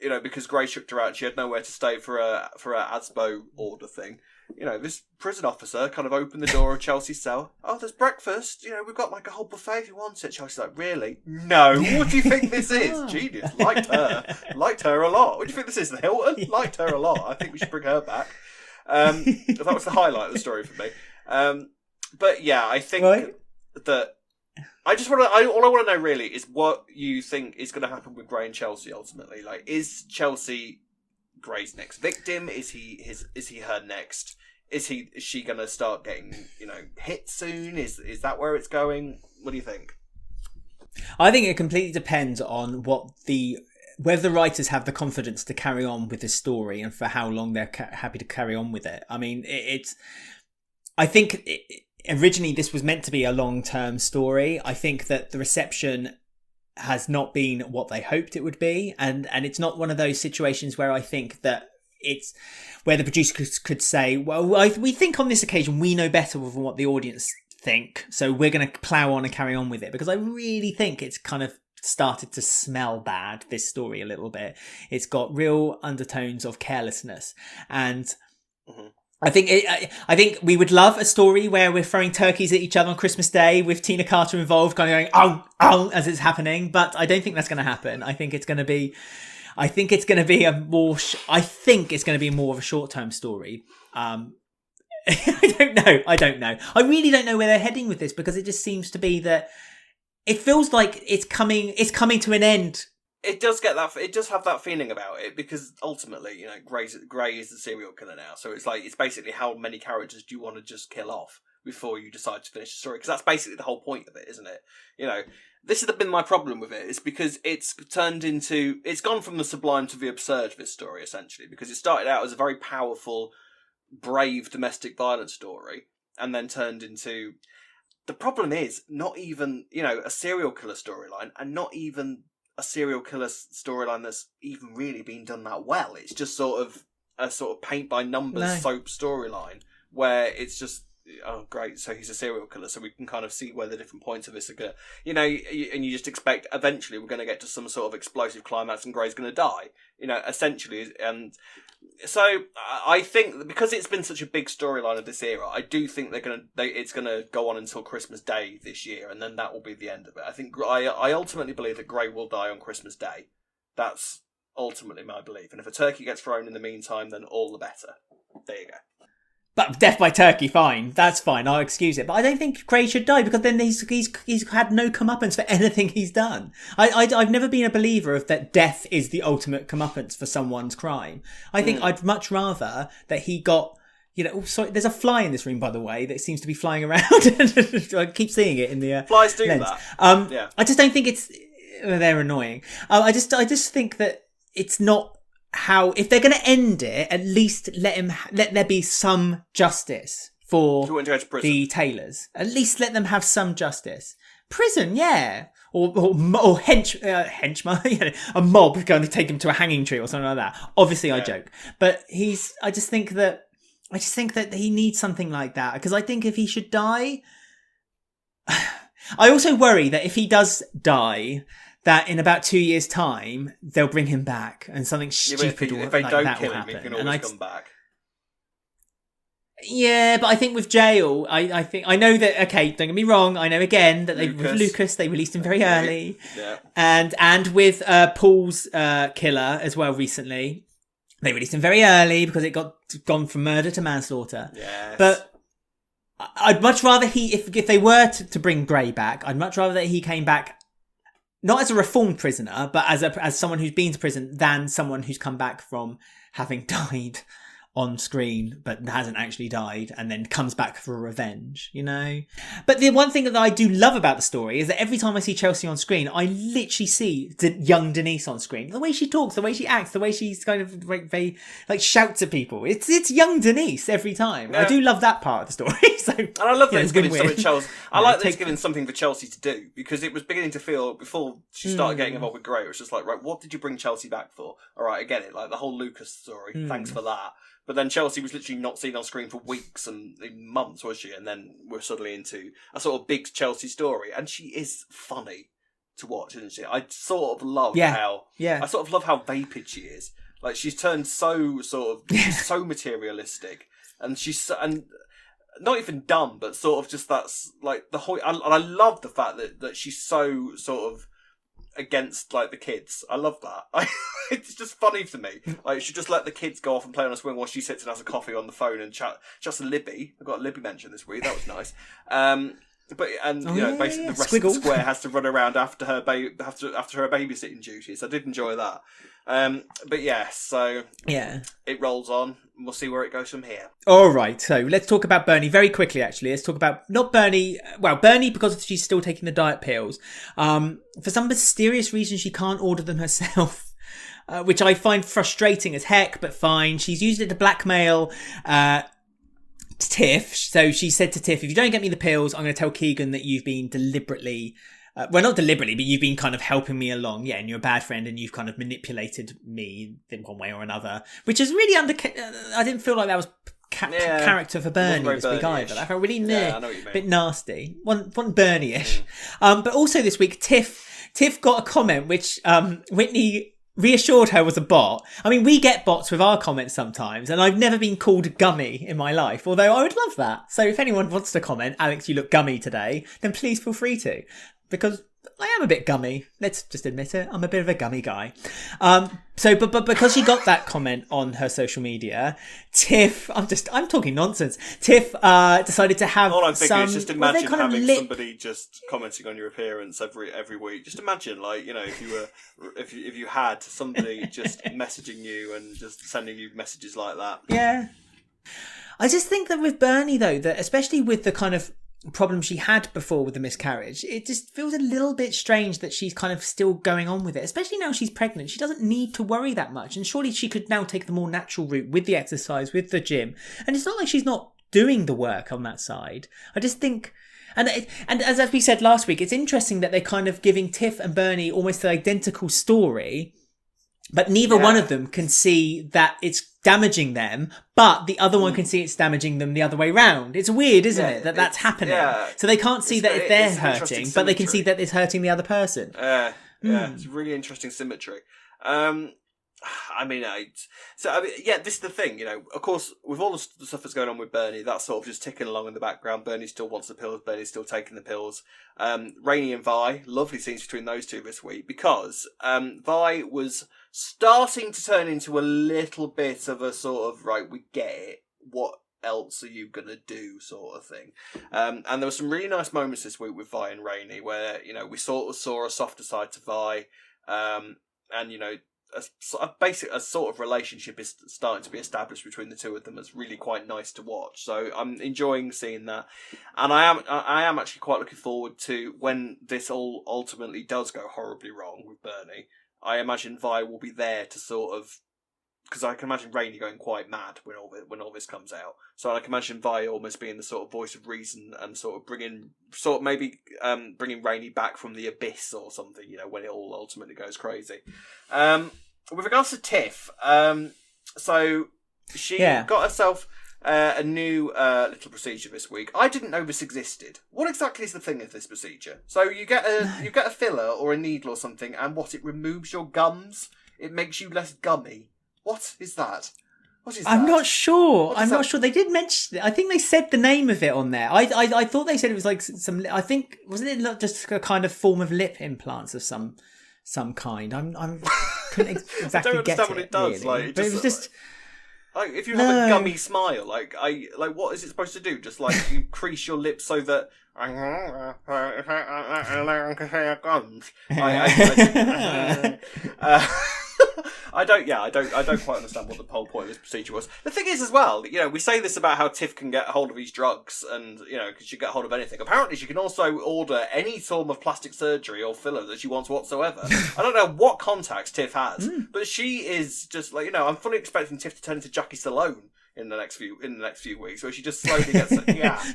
You know, because Gray shook her out, she had nowhere to stay for a ASBO order thing. You know, this prison officer kind of opened the door of Chelsea's cell. Oh, there's breakfast. You know, we've got like a whole buffet if you want it. Chelsea's like, really? No. What do you think this is? Genius. Liked her. Liked her a lot. What do you think this is? The Hilton? Liked her a lot. I think we should bring her back. That was the highlight of the story for me. But yeah, I think that I just want to. All I want to know really is what you think is going to happen with Gray and Chelsea ultimately. Like, is Chelsea Gray's next victim? Is he her next? Is she going to start getting, you know, hit soon? Is that where it's going? What do you think? I think it completely depends on whether the writers have the confidence to carry on with this story and for how long they're happy to carry on with it. I mean, originally this was meant to be a long-term story. I think that the reception has not been what they hoped it would be, and it's not one of those situations where I think that it's where the producers could say, well, we think on this occasion we know better than what the audience think, so we're going to plow on and carry on with it, because I really think it's kind of started to smell bad, this story, a little bit. It's got real undertones of carelessness, and I think we would love a story where we're throwing turkeys at each other on Christmas Day with Tina Carter involved, kind of going oh as it's happening. But I don't think that's going to happen. I think it's going to be more of a short-term story. I don't know. I really don't know where they're heading with this, because it just seems to be that it feels like it's coming to an end it does get that. It does have that feeling about it because ultimately, Gray is the serial killer now. So it's basically how many characters do you want to just kill off before you decide to finish the story? Because that's basically the whole point of it, isn't it? This has been my problem with it. It's because it's gone from the sublime to the absurd. This story essentially, because it started out as a very powerful, brave domestic violence story, and then turned into. The problem is not even a serial killer storyline, and not even a serial killer storyline that's even really been done that well. It's just sort of a paint by numbers soap storyline where it's just, oh great, so he's a serial killer, so we can kind of see where the different points of this are going. And you just expect eventually we're going to get to some sort of explosive climax and Gray's going to die. Essentially, and so I think that because it's been such a big storyline of this era, I do think it's going to go on until Christmas Day this year, and then that will be the end of it. I think I ultimately believe that Gray will die on Christmas Day. That's ultimately my belief. And if a turkey gets thrown in the meantime, then all the better. There you go. But death by turkey, fine. That's fine. I'll excuse it. But I don't think Gray should die because then he's had no comeuppance for anything he's done. I've never been a believer of that death is the ultimate comeuppance for someone's crime. I think I'd much rather that he got... sorry, there's a fly in this room, by the way, that seems to be flying around. I keep seeing it in the flies do lens. that. Yeah. I just don't think it's... they're annoying. I just think that it's not... how if they're going to end it, at least let there be some justice for the Taylors. At least let them have some justice. Prison, yeah, or henchman, a mob going to take him to a hanging tree or something like that. Obviously, I joke, but I just think that he needs something like that because I think if he should die, I also worry that if he does die, that in about 2 years' time, they'll bring him back and something stupid if they like don't that kill will him, happen. he can always come back. Yeah, but I think with jail, I know that, okay, don't get me wrong, I know again that with Lucas, they released him very early. Yeah. And with Paul's killer as well recently, they released him very early because it gone from murder to manslaughter. Yes. But I'd much rather if they were to bring Gray back, I'd much rather that he came back not as a reformed prisoner, but as someone who's been to prison than someone who's come back from having died on screen but hasn't actually died and then comes back for revenge, But the one thing that I do love about the story is that every time I see Chelsea on screen, I literally see young Denise on screen. The way she talks, the way she acts, the way she's kind of very shouts at people. It's young Denise every time. Yeah. I do love that part of the story. So, and I love that it's giving something Chelsea. I like that it's giving something for Chelsea to do because it was beginning to feel before she started getting involved with Gray, it was just like, right, what did you bring Chelsea back for? All right, I get it. Like the whole Lucas story. Thanks for that. But then Chelsea was literally not seen on screen for weeks and months, was she? And then we're suddenly into a sort of big Chelsea story. And she is funny to watch, isn't she? I sort of love how vapid she is. Like she's turned so so materialistic, and and not even dumb, but sort of just that's like the whole. And I love the fact that she's so sort of against like the kids. I love that. It's just funny to me. Like she just let the kids go off and play on a swing while she sits and has a coffee on the phone and chat. Just a Libby. I got a Libby mention this week. That was nice. Basically the rest of the square has to run around after her after her babysitting duties. I did enjoy that. So it rolls on. We'll see where it goes from here. All right, so let's talk about Bernie very quickly. Actually, let's talk about not Bernie. Well, Bernie because she's still taking the diet pills. For some mysterious reason, she can't order them herself, which I find frustrating as heck. But fine, she's used it to blackmail Tiff. So she said to Tiff, "If you don't get me the pills, I'm going to tell Keegan that you've been deliberately." Well, not deliberately, but you've been kind of helping me along. Yeah, and you're a bad friend and you've kind of manipulated me in one way or another. Which is really I didn't feel like that was character for Bernie this week either. I felt really bit nasty. One Bernie-ish. But also this week, Tiff got a comment which Whitney reassured her was a bot. I mean, we get bots with our comments sometimes, and I've never been called gummy in my life, although I would love that. So if anyone wants to comment, Alex, you look gummy today, then please feel free to. Because I am a bit gummy. Let's just admit it. I'm a bit of a gummy guy. But because she got that comment on her social media, Tiff, I'm talking nonsense. Tiff decided to have all I'm thinking is just imagine having lip... somebody just commenting on your appearance every week. Just imagine, like, you know, if you had somebody just messaging you and just sending you messages like that. Yeah. I just think that with Bernie, though, that especially with the kind of problem she had before with the miscarriage, it just feels a little bit strange that she's kind of still going on with it, especially now she's pregnant. She doesn't need to worry that much, and surely she could now take the more natural route with the exercise, with the gym, and it's not like she's not doing the work on that side. I just think, and as we said last week, it's interesting that they're kind of giving Tiff and Bernie almost the identical story, but neither one of them can see that it's damaging them, but the other one can see it's damaging them the other way round. It's weird, isn't it, that that's happening? Yeah. So they can't see that if they're hurting, but they can see that it's hurting the other person. Yeah, it's really interesting symmetry. This is the thing, you know, of course, with all the stuff that's going on with Bernie, that's sort of just ticking along in the background. Bernie still wants the pills, Bernie's still taking the pills. Rainey and Vi, lovely scenes between those two this week, because Vi was starting to turn into a little bit of a sort of, right, we get it, what else are you gonna do sort of thing. And there were some really nice moments this week with Vi and Rainey where, you know, we sort of saw a softer side to Vi, and, you know, a sort of relationship is starting to be established between the two of them. It's really quite nice to watch. So I'm enjoying seeing that, and I am actually quite looking forward to when this all ultimately does go horribly wrong with Bernie. I imagine Vi will be there to sort of, because I can imagine Rainey going quite mad when all this comes out. So I can imagine Vi almost being the sort of voice of reason and sort of bringing Rainey back from the abyss or something, you know, when it all ultimately goes crazy. With regards to Tiff, so she got herself a new little procedure this week. I didn't know this existed. What exactly is the thing of this procedure? So you get a filler or a needle or something, and it removes your gums. It makes you less gummy. What is that? What is that? I'm not sure. Not sure. They did mention it. I think they said the name of it on there. I thought they said it was like some. I think wasn't it not just a kind of form of lip implants of some kind. I couldn't exactly I don't understand what it does. Really. Like, it was just. Like, if you have a gummy smile, like what is it supposed to do? Just like you crease your lips so that I don't quite understand what the whole point of this procedure was. The thing is, as well, you know, we say this about how Tiff can get hold of these drugs, and you know, because she can get hold of anything. Apparently, she can also order any form of plastic surgery or filler that she wants whatsoever. I don't know what contacts Tiff has, but she is just like, you know, I'm fully expecting Tiff to turn into Jackie Stallone in the next few weeks, where she just slowly gets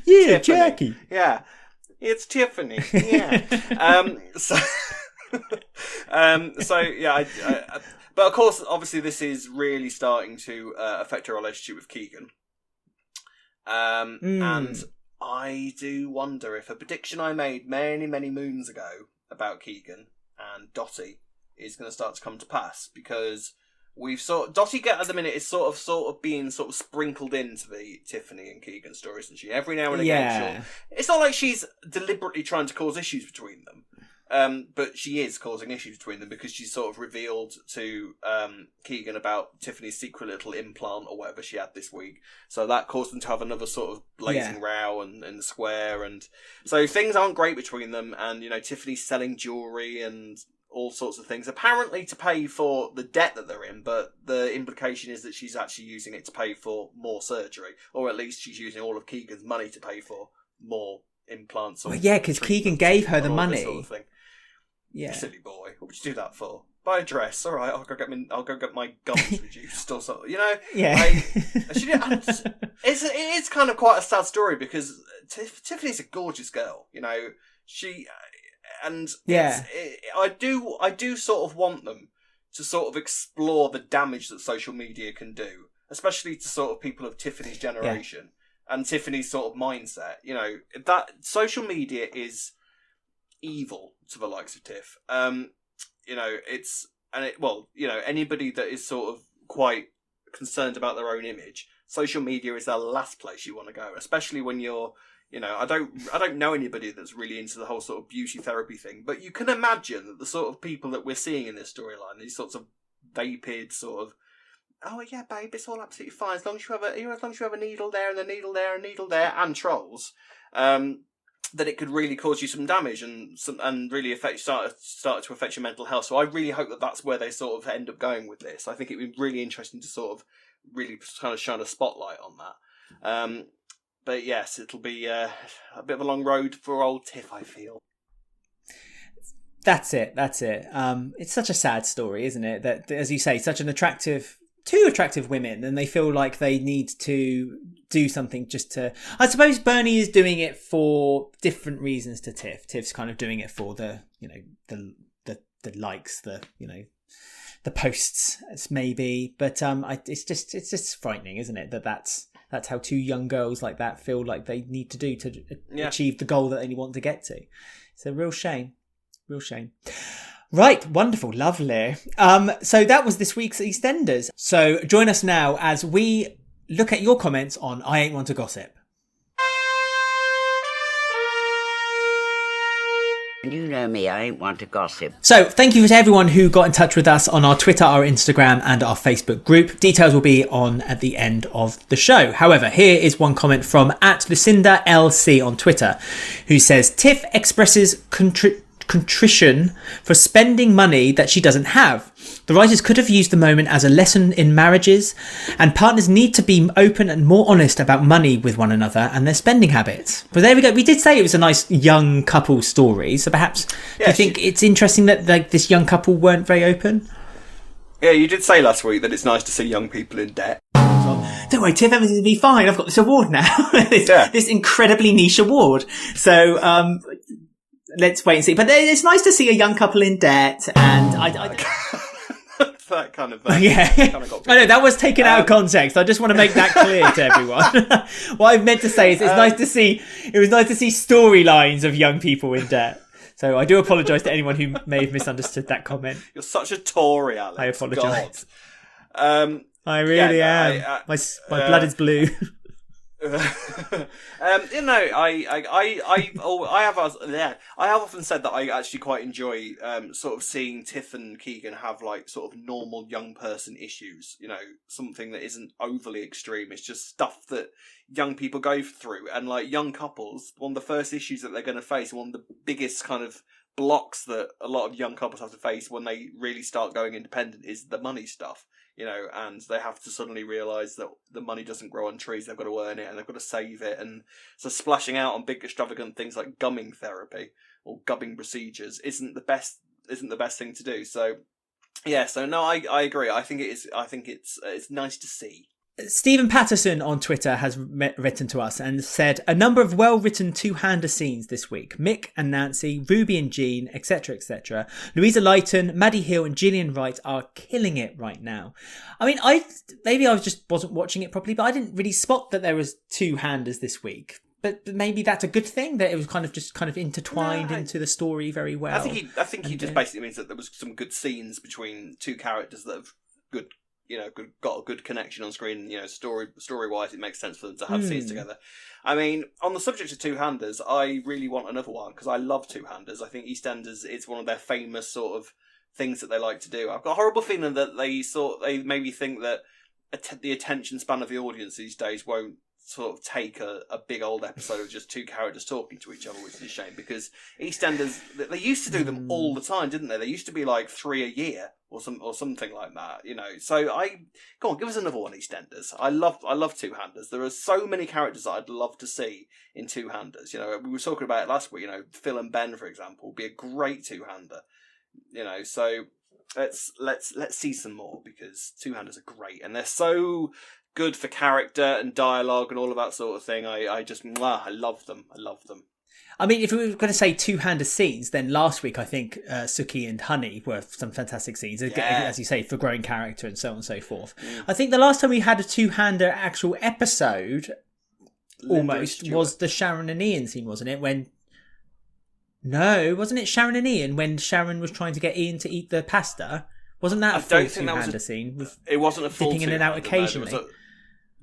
yeah, Jackie, it's Tiffany, but of course, obviously, this is really starting to affect her relationship with Keegan. And I do wonder if a prediction I made many, many moons ago about Keegan and Dotty is going to start to come to pass, because Dotty at the minute is sort of being sort of sprinkled into the Tiffany and Keegan stories, and she every now and again. It's not like she's deliberately trying to cause issues between them. But she is causing issues between them because she's sort of revealed to Keegan about Tiffany's secret little implant or whatever she had this week. So that caused them to have another sort of blazing row in the square. And so things aren't great between them. And, you know, Tiffany's selling jewellery and all sorts of things, apparently to pay for the debt that they're in. But the implication is that she's actually using it to pay for more surgery. Or at least she's using all of Keegan's money to pay for more implants. Because Keegan gave her the money. Sort of thing. Yeah, silly boy. What would you do that for? Buy a dress. All right, I'll go get my gums reduced or something. You know, it is kind of quite a sad story because Tiffany's a gorgeous girl. You know, I do sort of want them to sort of explore the damage that social media can do, especially to sort of people of Tiffany's generation and Tiffany's sort of mindset. You know, that social media is evil to the likes of Tiff. You know, anybody that is sort of quite concerned about their own image, social media is the last place you want to go, especially when you're You know, I don't know anybody that's really into the whole sort of beauty therapy thing, but you can imagine that the sort of people that we're seeing in this storyline, these sorts of vapid sort of, oh yeah, babe, it's all absolutely fine as long as you have a needle there and a needle there and a needle there and trolls, that it could really cause you some damage and really start to affect your mental health. So I really hope that that's where they sort of end up going with this. I think it'd be really interesting to sort of really kind of shine a spotlight on that. But yes, it'll be a bit of a long road for old Tiff, I feel. That's it. It's such a sad story, isn't it? That, as you say, two attractive women, and they feel like they need to do something just to... I suppose Bernie is doing it for different reasons to Tiff. Tiff's kind of doing it for the likes, the posts, maybe. But it's just frightening, isn't it? That's how two young girls like that feel like they need to do to achieve the goal that they want to get to. It's a real shame. Right, wonderful, lovely. So that was this week's EastEnders. So join us now as we look at your comments on I Ain't Want to Gossip. You know me, I ain't want to gossip. So thank you to everyone who got in touch with us on our Twitter, our Instagram and our Facebook group. Details will be on at the end of the show. However, here is one comment from @LucindaLC on Twitter, who says, Tiff expresses contrition for spending money that she doesn't have. The writers could have used the moment as a lesson in marriages, and partners need to be open and more honest about money with one another and their spending habits. But there we go. We did say it was a nice young couple story, so perhaps do you think it's interesting that this young couple weren't very open? Yeah, you did say last week that it's nice to see young people in debt. Don't worry, Tiff, everything's going to be fine. I've got this award now. this incredibly niche award. So, let's wait and see. But it's nice to see a young couple in debt, and I that kind of yeah. Kind of got I know that was taken out of context. I just want to make that clear to everyone. What I've meant to say is it was nice to see storylines of young people in debt. So I do apologise to anyone who may have misunderstood that comment. You're such a Tory, Alex. I apologise. I really am. My blood is blue. I have often said that I actually quite enjoy sort of seeing Tiff and Keegan have like sort of normal young person issues. You know, something that isn't overly extreme. It's just stuff that young people go through, and like young couples, one of the first issues that they're going to face, one of the biggest kind of blocks that a lot of young couples have to face when they really start going independent is the money stuff. You know, and they have to suddenly realise that the money doesn't grow on trees. They've got to earn it, and they've got to save it. And so splashing out on big extravagant things like gumming therapy or gumming procedures isn't the best thing to do. So yeah, so no, I agree. I think it's nice to see. Stephen Patterson on Twitter has written to us and said, a number of well-written two-hander scenes this week. Mick and Nancy, Ruby and Jean, etc., etc. Louisa Lighton, Maddie Hill and Gillian Wright are killing it right now. I mean, maybe I just wasn't watching it properly, but I didn't really spot that there was two-handers this week. But maybe that's a good thing, that it was kind of intertwined into the story very well. I think he just basically means that there was some good scenes between two characters that have got a good connection on screen. You know, story-wise, it makes sense for them to have scenes together. I mean, on the subject of two-handers, I really want another one because I love two-handers. I think EastEnders, it's one of their famous sort of things that they like to do. I've got a horrible feeling that they maybe think that the attention span of the audience these days won't sort of take a big old episode of just two characters talking to each other, which is a shame because EastEnders, they used to do them all the time, didn't they? They used to be like 3 a year or something like that, you know. So go on, give us another one, EastEnders. I love two-handers. There are so many characters that I'd love to see in two-handers. You know, we were talking about it last week. You know, Phil and Ben, for example, would be a great two-hander. You know, so let's see some more because two-handers are great and they're so good for character and dialogue and all of that sort of thing. I love them. I mean, if we were going to say two-hander scenes, then last week I think Suki and Honey were some fantastic scenes, as you say, for growing character and so on and so forth. I think the last time we had a two-hander actual episode was the Sharon and Ian scene, wasn't it? Wasn't it Sharon and Ian when Sharon was trying to get Ian to eat the pasta? Wasn't that a full two-hander scene? It wasn't a full dipping in and out occasionally.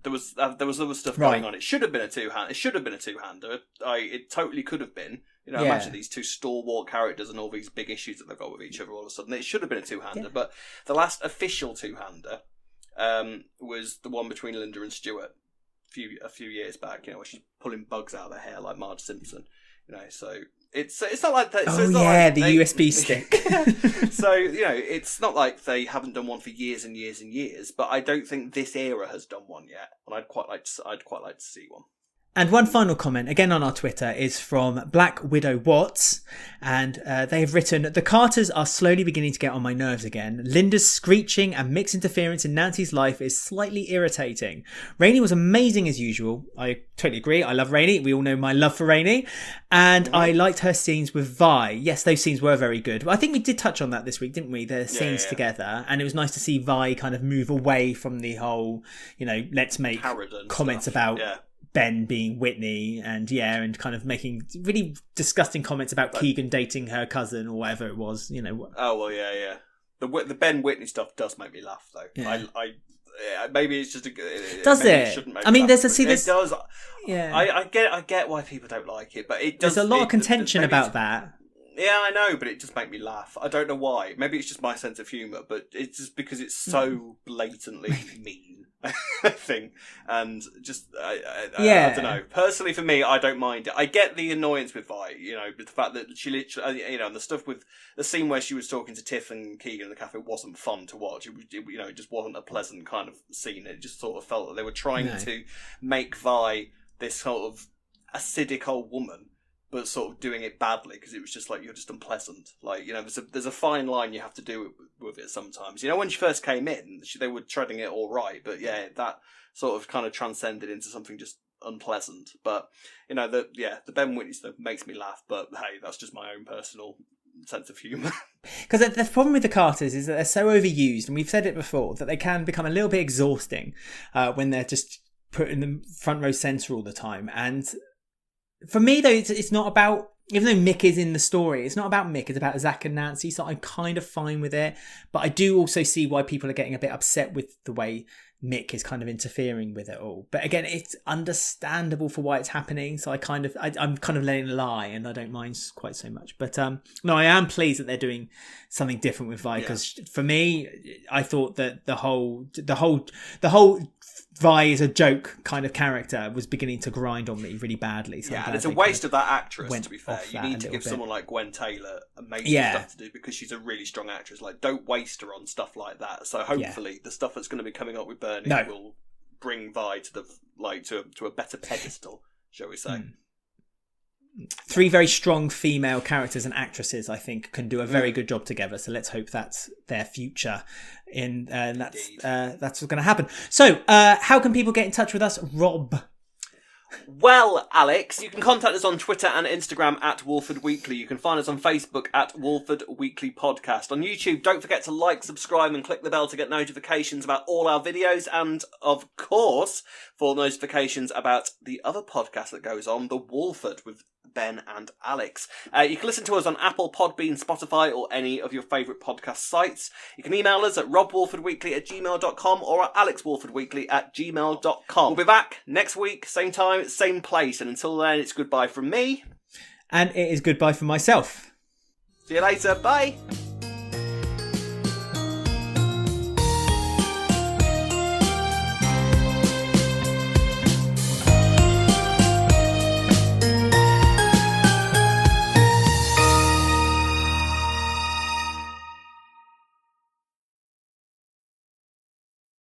There was other stuff going on. It should have been a two-hander. It totally could have been. Imagine these two stalwart characters and all these big issues that they've got with each other all of a sudden. It should have been a two-hander, but the last official two-hander was the one between Linda and Stuart a few years back. Where she's pulling bugs out of her hair like Marge Simpson. So it's not like that. So the USB stick. So it's not like they haven't done one for years and years and years. But I don't think this era has done one yet, and I'd quite like to see one. And one final comment, again on our Twitter, is from Black Widow Watts. And they have written, the Carters are slowly beginning to get on my nerves again. Linda's screeching and Mick's interference in Nancy's life is slightly irritating. Rainey was amazing as usual. I totally agree. I love Rainey. We all know my love for Rainey. And I liked her scenes with Vi. Yes, those scenes were very good. But I think we did touch on that this week, didn't we? The scenes together. And it was nice to see Vi kind of move away from the whole, let's make comments about... Ben being Whitney and kind of making really disgusting comments about Keegan dating her cousin or whatever it was, Oh, well, yeah. The Ben Whitney stuff does make me laugh, though. Yeah. I maybe it's just does it? I mean, there's it does. Yeah. I get why people don't like it, but it does. There's a lot of contention about that. Yeah, I know, but it just made me laugh. I don't know why. Maybe it's just my sense of humour, but it's just because it's so blatantly mean, I think. And just, I don't know. Personally, for me, I don't mind it. I get the annoyance with Vi, with the fact that she literally, and the stuff with the scene where she was talking to Tiff and Keegan in the cafe wasn't fun to watch. It just wasn't a pleasant kind of scene. It just sort of felt that they were trying to make Vi this sort of acidic old woman, but sort of doing it badly because it was just like, you're just unpleasant. Like, there's a fine line you have to do with it sometimes. When she first came in, they were treading it all right, but that sort of kind of transcended into something just unpleasant. But, the Ben Whitney stuff makes me laugh, but hey, that's just my own personal sense of humour. Because the problem with the Carters is that they're so overused, and we've said it before, that they can become a little bit exhausting when they're just put in the front row centre all the time. And for me, though, it's not about, even though Mick is in the story, it's not about Mick, it's about Zack and Nancy, so I'm kind of fine with it. But I do also see why people are getting a bit upset with the way Mick is kind of interfering with it all. But again, it's understandable for why it's happening, so I'm kind of letting it lie, and I don't mind quite so much. But no, I am pleased that they're doing something different with Vi, because for me, I thought that the whole Vi is a joke kind of character was beginning to grind on me really badly. So and it's a waste of that actress, to be fair. You need to give someone like Gwen Taylor amazing stuff to do, because she's a really strong actress. Like, don't waste her on stuff like that. So hopefully the stuff that's going to be coming up with Bernie will bring Vi to a better pedestal, shall we say. Three very strong female characters and actresses, I think, can do a very good job together. So let's hope that's their future, and that's what's going to happen. So, how can people get in touch with us, Rob? Well, Alex, you can contact us on Twitter and Instagram at Walford Weekly. You can find us on Facebook at Walford Weekly Podcast. On YouTube, don't forget to like, subscribe and click the bell to get notifications about all our videos, and, of course, for notifications about the other podcast that goes on, The Walford, with Ben and Alex. You can listen to us on Apple, Podbean, Spotify, or any of your favourite podcast sites. You can email us at robwalfordweekly@gmail.com or at alexwalfordweekly@gmail.com. We'll be back next week, same time, same place, and until then, it's goodbye from me. And it is goodbye from myself. See you later, bye!